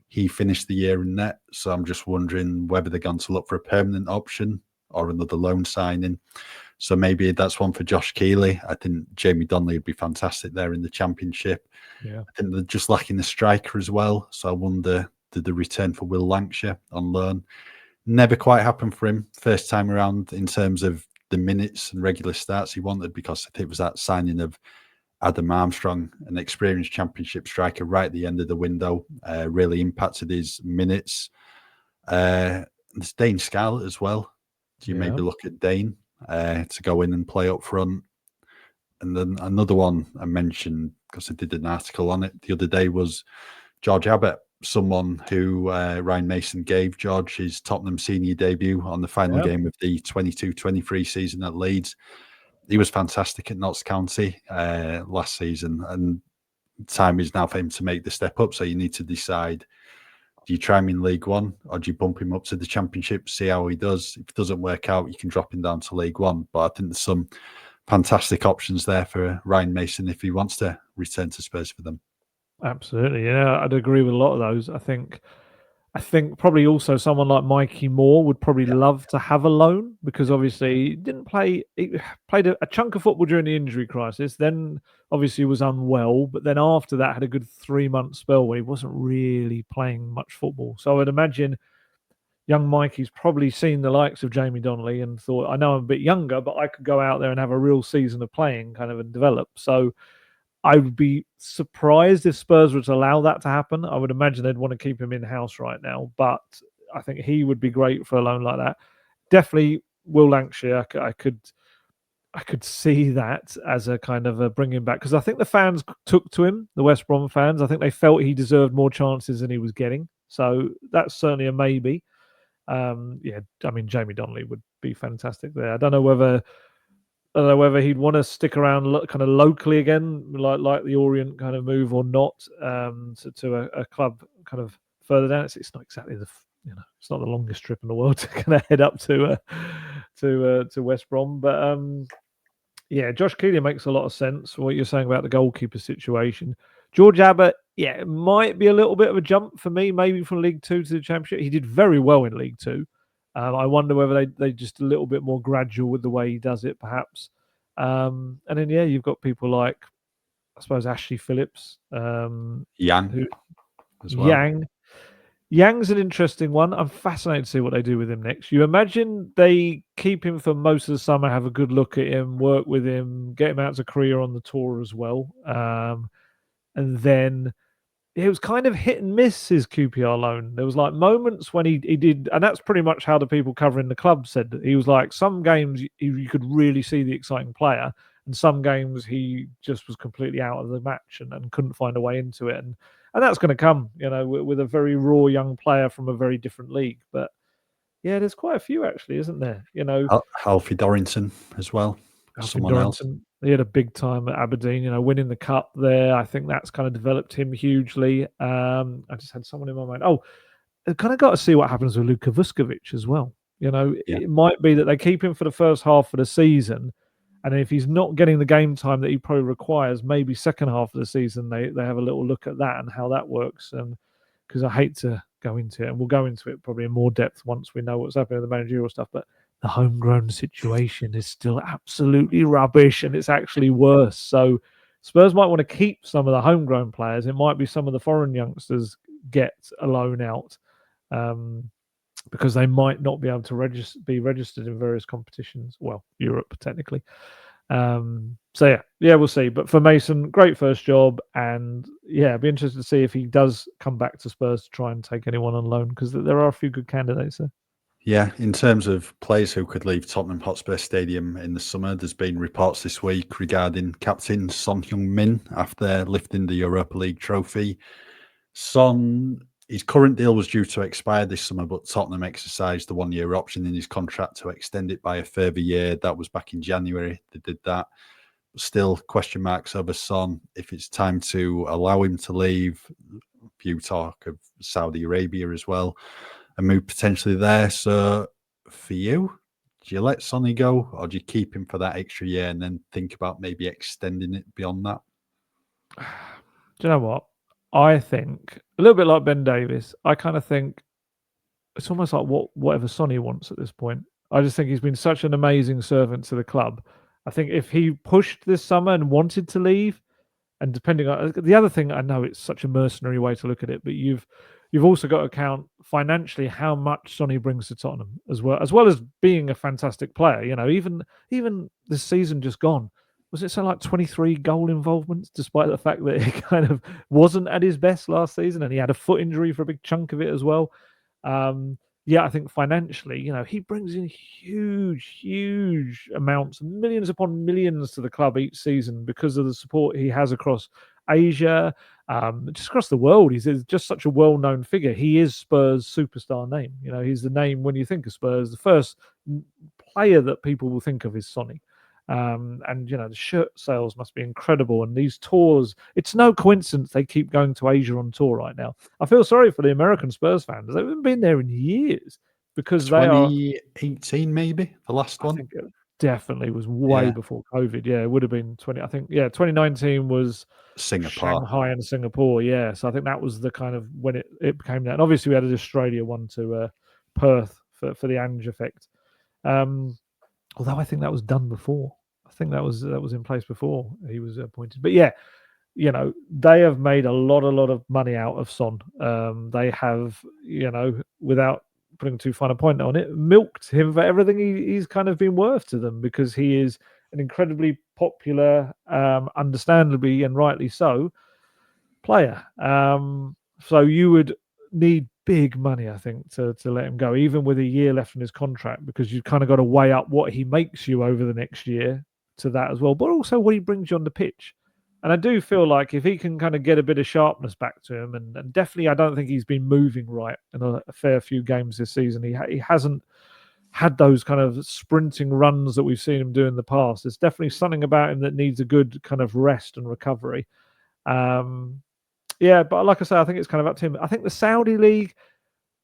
He finished the year in net, so I'm just wondering whether they're going to look for a permanent option or another loan signing. So maybe that's one for Josh Keeley. I think Jamie Donnelly would be fantastic there in the Championship. Yeah. I think they're just lacking a striker as well. So I wonder, did the return for Will Lancashire on loan never quite happened for him first time around in terms of the minutes and regular starts he wanted, because I think it was that signing of Adam Armstrong, an experienced Championship striker, right at the end of the window, really impacted his minutes. There's Dane Scarlett as well. Do you maybe look at Dane to go in and play up front? And then another one I mentioned, because I did an article on it the other day, was George Abbott, someone who Ryan Mason gave George his Tottenham senior debut on the final game of the 22-23 season at Leeds. He was fantastic at Notts County last season, and time is now for him to make the step up. So you need to decide, do you try him in League One or do you bump him up to the Championship, see how he does? If it doesn't work out, you can drop him down to League One. But I think there's some fantastic options there for Ryan Mason if he wants to return to Spurs for them. Absolutely. Yeah, I'd agree with a lot of those. I think I think probably also someone like Mikey Moore would probably Yeah. love to have a loan, because obviously he didn't play. He played a chunk of football during the injury crisis. Then obviously was unwell, but then after that had a good 3-month spell where he wasn't really playing much football. So I'd imagine young Mikey's probably seen the likes of Jamie Donnelly and thought, I know I'm a bit younger, but I could go out there and have a real season of playing kind of and develop. So I would be surprised if Spurs were to allow that to happen. I would imagine they'd want to keep him in-house right now, but I think he would be great for a loan like that. Definitely Will Lancashire. I could see that as a kind of a bring him back, because I think the fans took to him, the West Brom fans. I think they felt he deserved more chances than he was getting. So that's certainly a maybe. Yeah, I mean, Jamie Donnelly would be fantastic there. I don't know whether he'd want to stick around kind of locally again, like the Orient kind of move, or not, to a club kind of further down. It's not exactly it's not the longest trip in the world to kind of head up to West Brom, but yeah, Josh Keeley makes a lot of sense. What you're saying about the goalkeeper situation, George Abbott, yeah, it might be a little bit of a jump for me, maybe from League Two to the Championship. He did very well in League Two. I wonder whether they just a little bit more gradual with the way he does it, perhaps. And then yeah, you've got people like, I suppose, Ashley Phillips, Yang as well. Yang's an interesting one. I'm fascinated to see what they do with him next. You imagine they keep him for most of the summer, have a good look at him, work with him, get him out to Korea on the tour as well, and then it was kind of hit and miss, his QPR loan. There was like moments when he did, and that's pretty much how the people covering the club said that he was like, some games you could really see the exciting player, and some games he just was completely out of the match and couldn't find a way into it. And that's going to come, with a very raw young player from a very different league. But yeah, there's quite a few actually, isn't there? Alfie Dorrington as well. Alfie Someone else. Dorrington, he had a big time at Aberdeen, winning the cup there. I think that's kind of developed him hugely. I just had someone in my mind. Oh, I've kind of got to see what happens with Luka Vuskovic as well. Yeah. It might be that they keep him for the first half of the season, and if he's not getting the game time that he probably requires, maybe second half of the season they have a little look at that and how that works. Because I hate to go into it, and we'll go into it probably in more depth once we know what's happening with the managerial stuff, but the homegrown situation is still absolutely rubbish, and it's actually worse. So Spurs might want to keep some of the homegrown players. It might be some of the foreign youngsters get a loan out, because they might not be able to be registered in various competitions. Well, Europe technically. So yeah, we'll see. But for Mason, great first job, and yeah, I'd be interested to see if he does come back to Spurs to try and take anyone on loan, because there are a few good candidates there. Yeah, in terms of players who could leave Tottenham Hotspur Stadium in the summer, there's been reports this week regarding captain Son Heung-min after lifting the Europa League trophy. Son, his current deal was due to expire this summer, but Tottenham exercised the 1-year option in his contract to extend it by a further year. That was back in January. They did that. Still question marks over Son. If it's time to allow him to leave, a few talk of Saudi Arabia as well, and move potentially there. So for you, do you let Sonny go, or do you keep him for that extra year and then think about maybe extending it beyond that? Do you know what? I think a little bit like Ben Davies. I kind of think it's almost like whatever Sonny wants at this point. I just think he's been such an amazing servant to the club. I think if he pushed this summer and wanted to leave, and depending on the other thing, I know it's such a mercenary way to look at it, but you've also got to count financially how much Sonny brings to Tottenham as well as being a fantastic player. Even this season just gone, was it so like 23 goal involvements, despite the fact that he kind of wasn't at his best last season, and he had a foot injury for a big chunk of it as well. Yeah, I think financially, he brings in huge amounts, millions upon millions to the club each season because of the support he has across Asia, just across the world. He's just such a well-known figure. He is Spurs' superstar name. He's the name when you think of Spurs. The first player that people will think of is Sonny. And the shirt sales must be incredible, and these tours, it's no coincidence they keep going to Asia on tour right now. I feel sorry for the American Spurs fans. They haven't been there in years, because they are 2018 maybe the last I one. think definitely was way Yeah. before COVID. Yeah, it would have been 2019 was Singapore. Shanghai and Singapore. Yeah, so I think that was the kind of when it became that. And obviously, we had an Australia one to Perth for the Ange effect. Although I think that was done before. I think that was in place before he was appointed. But yeah, they have made a lot of money out of Son. They have, without putting too fine a point on it, milked him for everything he's kind of been worth to them, because he is an incredibly popular, understandably and rightly so, player. So you would need big money, I think, to let him go, even with a year left in his contract, because you've kind of got to weigh up what he makes you over the next year to that as well, but also what he brings you on the pitch. And I do feel like if he can kind of get a bit of sharpness back to him, and definitely I don't think he's been moving right in a fair few games this season. He hasn't had those kind of sprinting runs that we've seen him do in the past. There's definitely something about him that needs a good kind of rest and recovery. Yeah, but like I say, I think it's kind of up to him. I think the Saudi League,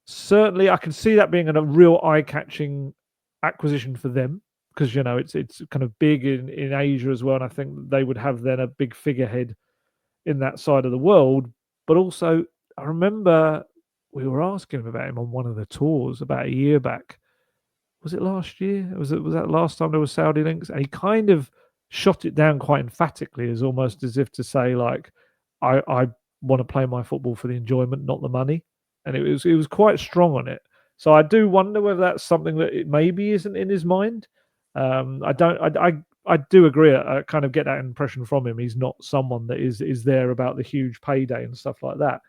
certainly I can see that being a real eye-catching acquisition for them, because it's kind of big in Asia as well, and I think they would have then a big figurehead in that side of the world. But also, I remember we were asking him about him on one of the tours about a year back. Was it last year? Was that last time there was Saudi links? And he kind of shot it down quite emphatically, as almost as if to say, like, I want to play my football for the enjoyment, not the money. And it was quite strong on it. So I do wonder whether that's something that it maybe isn't in his mind. I do agree. I kind of get that impression from him. He's not someone that is there about the huge payday and stuff like that.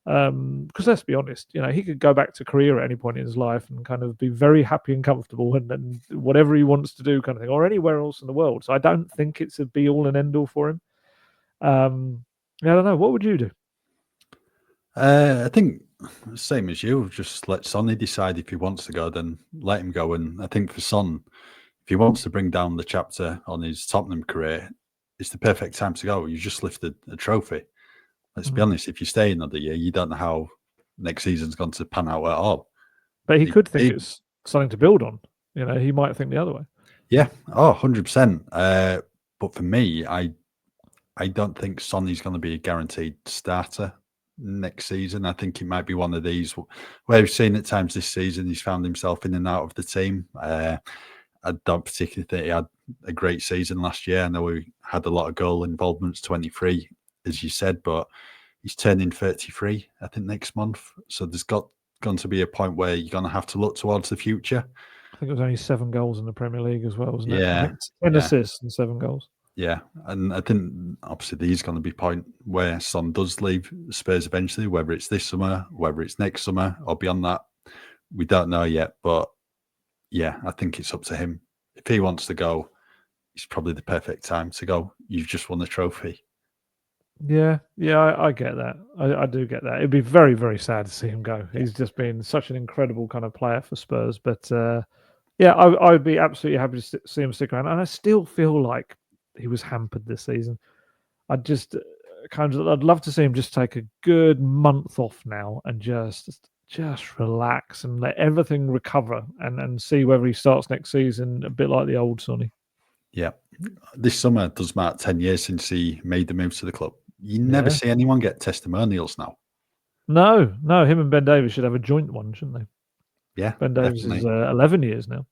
Because let's be honest, he could go back to Korea at any point in his life and kind of be very happy and comfortable and whatever he wants to do, kind of thing, or anywhere else in the world. So I don't think it's a be all and end all for him. I don't know. What would you do? I think same as you. Just let Sonny decide if he wants to go, then let him go. And I think for Son, if he wants to bring down the chapter on his Tottenham career, it's the perfect time to go. You just lifted a trophy. Let's be honest. If you stay another year, you don't know how next season's going to pan out at all. But he could think it's something to build on. He might think the other way. Yeah. 100%. But for me, I don't think Sonny's going to be a guaranteed starter next season. I think it might be one of these where we've seen at times this season he's found himself in and out of the team. I don't particularly think he had a great season last year. I know we had a lot of goal involvements, 23, as you said, but he's turning 33, I think, next month. So there's going to be a point where you're going to have to look towards the future. I think it was only 7 goals in the Premier League as well, wasn't it? Yeah. I think 10 assists and 7 goals. Yeah, and I think obviously there's going to be a point where Son does leave Spurs eventually, whether it's this summer, whether it's next summer, or beyond that. We don't know yet, but yeah, I think it's up to him. If he wants to go, it's probably the perfect time to go. You've just won the trophy. Yeah, I get that. I do get that. It'd be very, very sad to see him go. He's just been such an incredible kind of player for Spurs. But yeah, I would be absolutely happy to see him stick around. And I still feel like he was hampered this season. I'd love to see him just take a good month off now and just relax and let everything recover and see whether he starts next season a bit like the old Sonny. Yeah, this summer does mark 10 years since he made the move to the club. You never see anyone get testimonials now. No, him and Ben Davies should have a joint one, shouldn't they? Yeah, Ben Davies is 11 years now.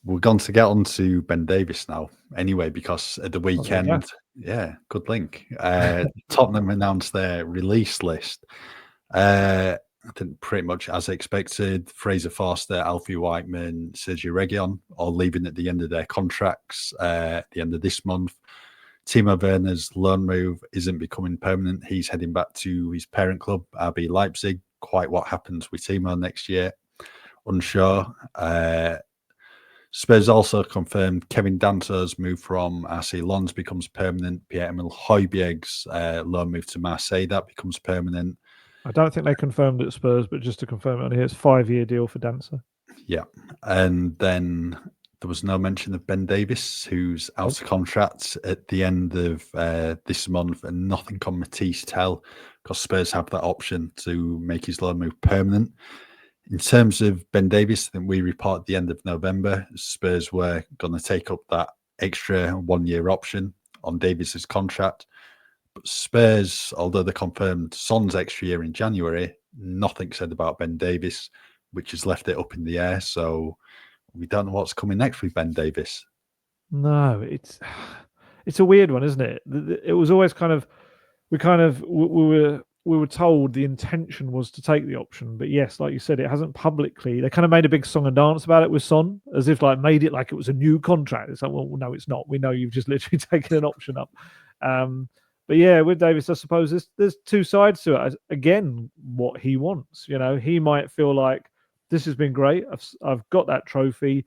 We're going to get on to Ben Davies now anyway, because at the weekend, good link. Tottenham announced their release list. I think pretty much as expected, Fraser Forster, Alfie Whiteman, Sergio Reguilon all leaving at the end of their contracts at the end of this month. Timo Werner's loan move isn't becoming permanent. He's heading back to his parent club, RB Leipzig. Quite what happens with Timo next year, unsure. Spurs also confirmed Kevin Danto's move from RC Lens becomes permanent. Pierre-Emile Højbjerg's loan move to Marseille, that becomes permanent. I don't think they confirmed it at Spurs, but just to confirm it on here, it's a 5-year deal for Dancer. Yeah. And then there was no mention of Ben Davies, who's out of contract at the end of this month, and nothing on Matisse Tell, because Spurs have that option to make his loan move permanent. In terms of Ben Davies, I think we report at the end of November, Spurs were going to take up that extra 1 year option on Davies's contract. But Spurs, although they confirmed Son's extra year in January, nothing said about Ben Davies, which has left it up in the air. So we don't know what's coming next with Ben Davies. No, it's a weird one, isn't it? It was always we were told the intention was to take the option, but yes, like you said, it hasn't publicly. They kind of made a big song and dance about it with Son, as if like made it like it was a new contract. It's like, well, no, it's not. We know you've just literally taken an option up. But yeah, with Davies, I suppose there's two sides to it. Again, what he wants, he might feel like this has been great. I've got that trophy,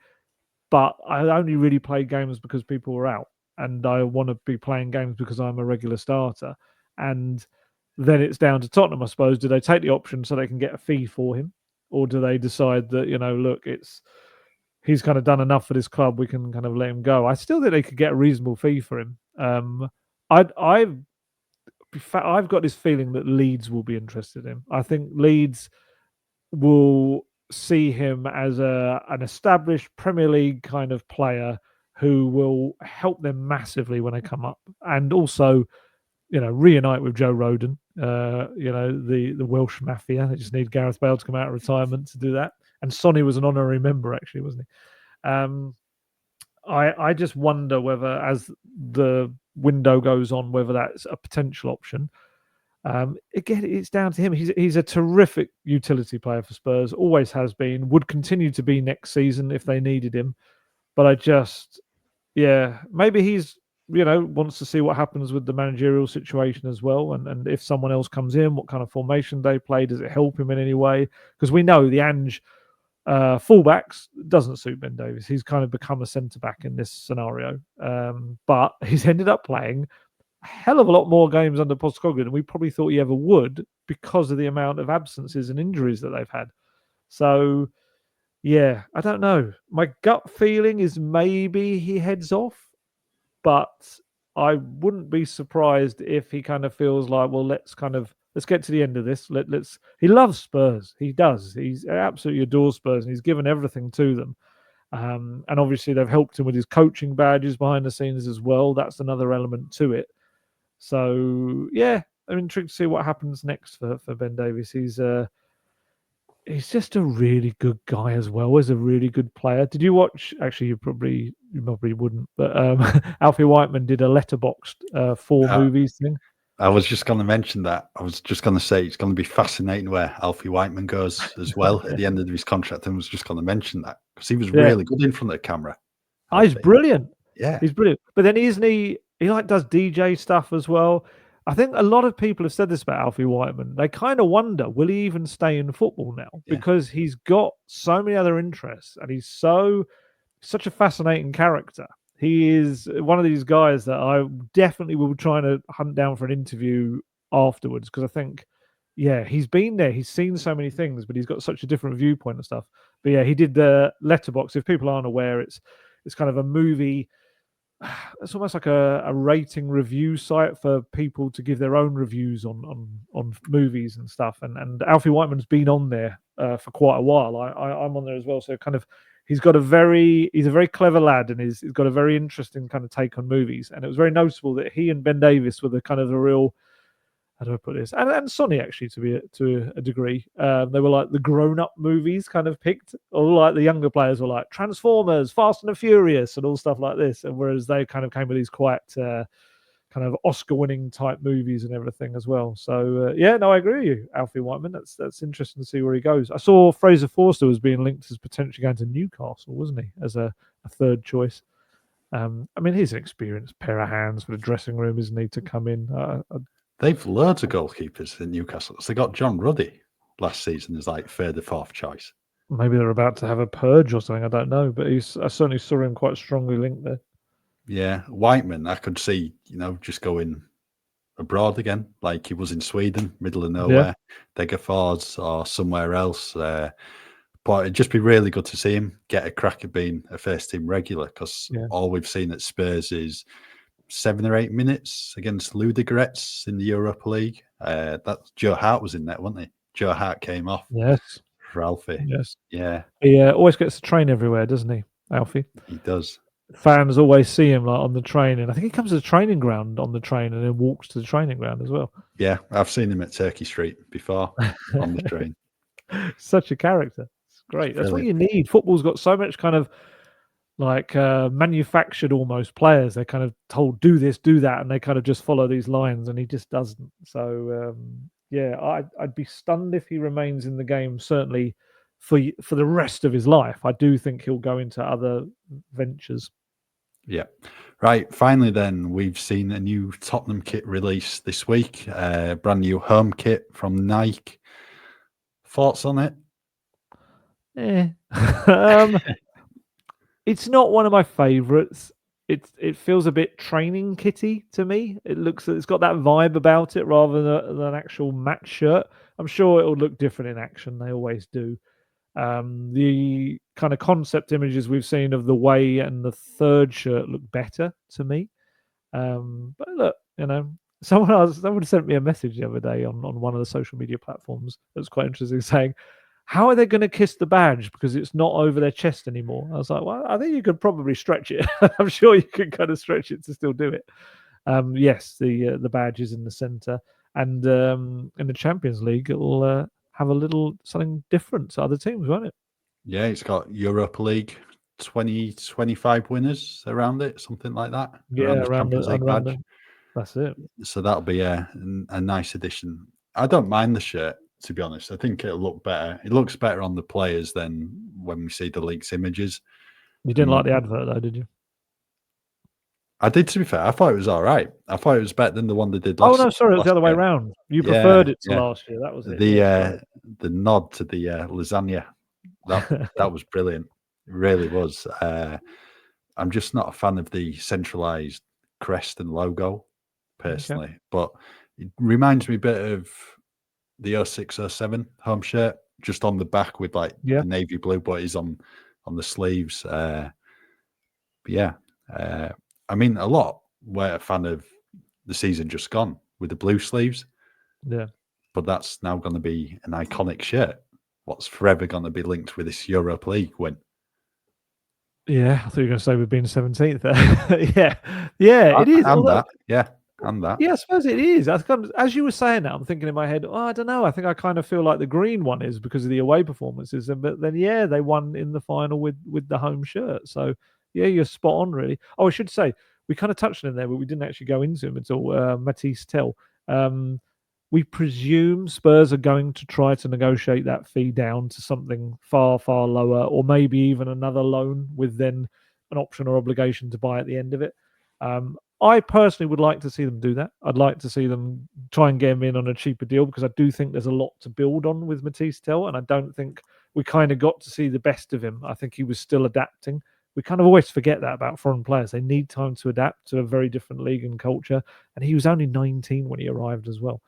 but I only really played games because people were out, and I want to be playing games because I'm a regular starter. And then it's down to Tottenham, I suppose. Do they take the option so they can get a fee for him, or do they decide that look, he's kind of done enough for this club, we can kind of let him go? I still think they could get a reasonable fee for him. I've got this feeling that Leeds will be interested in him. I think Leeds will see him as an established Premier League kind of player who will help them massively when they come up, and also reunite with Joe Rodon, the Welsh mafia. They just need Gareth Bale to come out of retirement to do that. And Sonny was an honorary member, actually, wasn't he? I just wonder whether, as the window goes on, whether that's a potential option. Again, it's down to him. He's a terrific utility player for Spurs, always has been, would continue to be next season if they needed him. But maybe he's wants to see what happens with the managerial situation as well, and if someone else comes in, what kind of formation they play, does it help him in any way? Because we know the Ange fullbacks doesn't suit Ben Davies. He's kind of become a centre back in this scenario, but he's ended up playing a hell of a lot more games under Postecoglou than we probably thought he ever would, because of the amount of absences and injuries that they've had. So yeah, I don't know. My gut feeling is maybe he heads off, but I wouldn't be surprised if he kind of feels like, well, let's get to the end of this. He loves Spurs. He does. He's absolutely adores Spurs, and he's given everything to them. And obviously they've helped him with his coaching badges behind the scenes as well. That's another element to it. So yeah, I'm intrigued to see what happens next for Ben Davies. He's just a really good guy as well. He's a really good player. Did you watch? Actually, you probably wouldn't. But Alfie Whiteman did a letterboxed 4 movies thing. I was just going to mention that. I was just going to say it's going to be fascinating where Alfie Whiteman goes as well at the end of his contract. And was just going to mention that because he was really good in front of the camera. He's brilliant. Yeah, he's brilliant. But then isn't he? He does DJ stuff as well. I think a lot of people have said this about Alfie Whiteman. They kind of wonder, will he even stay in football now? Yeah. Because he's got so many other interests, and he's such a fascinating character. He is one of these guys that I definitely will try to hunt down for an interview afterwards, because I think, yeah, he's been there. He's seen so many things, but he's got such a different viewpoint and stuff. But yeah, he did the Letterboxd. If people aren't aware, it's kind of a movie. It's almost like a rating review site for people to give their own reviews on movies and stuff. And Alfie Whiteman's been on there for quite a while. I'm on there as well. So kind of he's a very clever lad, and he's got a very interesting kind of take on movies. And it was very noticeable that he and Ben Davies were the kind of the real, how do I put this? And Sonny, actually, to a degree, they were like the grown-up movies kind of picked. All like the younger players were like Transformers, Fast and the Furious, and all stuff like this. And whereas they kind of came with these quite kind of Oscar-winning type movies and everything as well. So yeah, no, I agree with you, Alfie Whiteman. That's interesting to see where he goes. I saw Fraser Forster was being linked as potentially going to Newcastle, wasn't he, as a third choice? I mean, he's an experienced pair of hands for the dressing room, isn't he, to come in? They've loads of goalkeepers in Newcastle. So they got John Ruddy last season as like third or fourth choice. Maybe they're about to have a purge or something. I don't know, but I certainly saw him quite strongly linked there. Yeah, Whiteman, I could see, just going abroad again, like he was in Sweden, middle of nowhere, Degerfors or somewhere else. But it'd just be really good to see him get a crack at being a first team regular, because all we've seen at Spurs is 7 or 8 minutes against Ludogorets in the Europa League. That Joe Hart was in there, wasn't he? Joe Hart came off. Yes. Ralphie. Yes. Yeah, He always gets to train everywhere, doesn't he, Alfie? he does. Fans always see him like on the train, and I think he comes to the training ground on the train and then walks to the training ground as well. Yeah, I've seen him at Turkey Street before on the train. Such a character. It's great. That's what Brilliant. you need. Football's got so much kind of like manufactured almost players. They're kind of told do this, do that, and they kind of just follow these lines, and he just doesn't. So yeah, I'd be stunned if he remains in the game. Certainly for the rest of his life. I do think he'll go into other ventures. Yeah. Right. Finally, then, we've seen a new Tottenham kit release this week. Brand new home kit from Nike. Thoughts on it? It's not one of my favourites. It feels a bit training kitty to me. It's got that vibe about it rather than an actual match shirt. I'm sure it'll look different in action. They always do. The kind of concept images we've seen of the way and the third shirt look better to me. But look, someone sent me a message the other day on one of the social media platforms that's quite interesting, saying, how are they going to kiss the badge because it's not over their chest anymore? I was like, well, I think you could probably stretch it. I'm sure you could kind of stretch it to still do it. Yes, the badge is in the centre, and in the Champions League, it'll have a little something different to other teams, won't it? Yeah, it's got Europa League 2025 winners around it, something like that. Yeah, around the Champions League badge. That's it. So that'll be a nice addition. I don't mind the shirt, to be honest. I think it'll look better. It looks better on the players than when we see the leaks images. You didn't like the advert though, did you? I did, to be fair. I thought it was all right. I thought it was better than the one they did last year. Oh no, sorry, it was the other way around. You preferred it to last year. That was it. The nod to the lasagna. That was brilliant. It really was. I'm just not a fan of the centralized crest and logo, personally. But it reminds me a bit of the 06-07 home shirt, just on the back with like the navy blue butties on the sleeves. I mean, a lot were a fan of the season just gone with the blue sleeves. Yeah. But that's now going to be an iconic shirt. What's forever going to be linked with this Europa League win. Yeah, I thought you were going to say we've been 17th there. yeah, it is. And that. Yeah, I suppose it is. As you were saying that, I'm thinking in my head, I don't know. I think I kind of feel like the green one is because of the away performances. But then, they won in the final with the home shirt. So, yeah, you're spot on, really. Oh, I should say, we kind of touched on him there, but we didn't actually go into him until Matisse Tell. We presume Spurs are going to try to negotiate that fee down to something far, far lower, or maybe even another loan with then an option or obligation to buy at the end of it. I personally would like to see them do that. I'd like to see them try and get him in on a cheaper deal because I do think there's a lot to build on with Matisse Tell, and I don't think we kind of got to see the best of him. I think he was still adapting. We kind of always forget that about foreign players. They need time to adapt to a very different league and culture, and he was only 19 when he arrived as well.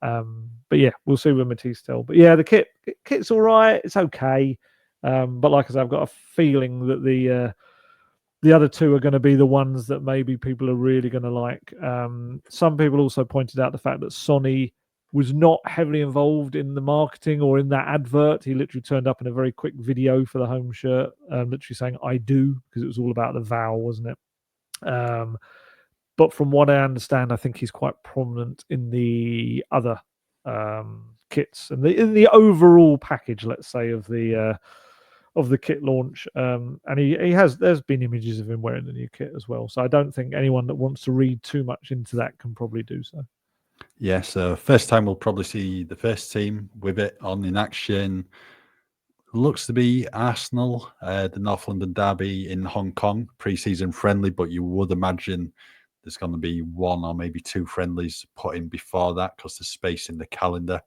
But yeah, we'll see with Matisse Tell. But yeah, the kit's all right. It's okay. But like I said, I've got a feeling that the other two are going to be the ones that maybe people are really going to like. Some people also pointed out the fact that Sonny was not heavily involved in the marketing or in that advert. He literally turned up in a very quick video for the home shirt, literally saying, I do, because it was all about the vow, wasn't it? But from what I understand, I think he's quite prominent in the other kits and in the overall package, let's say, of the kit launch. And there's been images of him wearing the new kit as well. So I don't think anyone that wants to read too much into that can probably do so. Yeah, so first time we'll probably see the first team with it on in action. Looks to be Arsenal, the North London derby in Hong Kong, pre-season friendly, but you would imagine there's going to be one or maybe two friendlies put in before that because there's space in the calendar.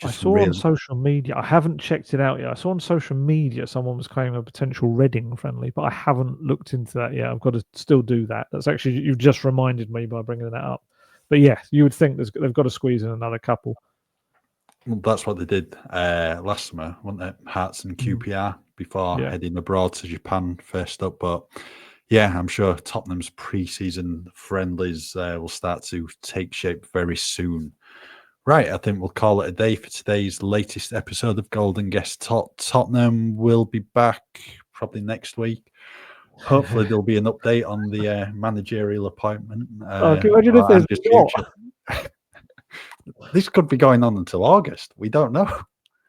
I saw on social media, I haven't checked it out yet. I saw on social media someone was claiming a potential Reading friendly, but I haven't looked into that yet. I've got to still do that. That's actually, you've just reminded me by bringing that up. But yeah, you would think they've got to squeeze in another couple. Well, that's what they did last summer, wasn't it? Hearts and QPR before heading abroad to Japan first up. But yeah, I'm sure Tottenham's pre-season friendlies will start to take shape very soon. Right, I think we'll call it a day for today's latest episode of Gold Guest Talk Tottenham. We'll be back probably next week. Hopefully, there'll be an update on the managerial appointment. Can you imagine if there's future. This could be going on until August. We don't know.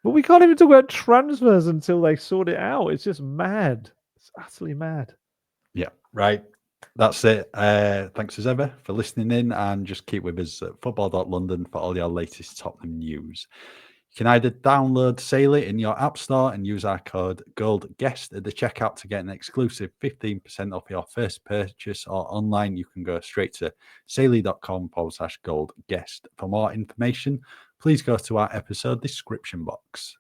But we can't even talk about transfers until they sort it out. It's just mad. It's utterly mad. Yeah, right. That's it. Thanks as ever for listening in, and just keep with us at football.london for all your latest Tottenham news. You can either download Saily in your app store and use our code GOLDGUEST at the checkout to get an exclusive 15% off your first purchase, or online you can go straight to saily.com/goldguest. For more information, please go to our episode description box.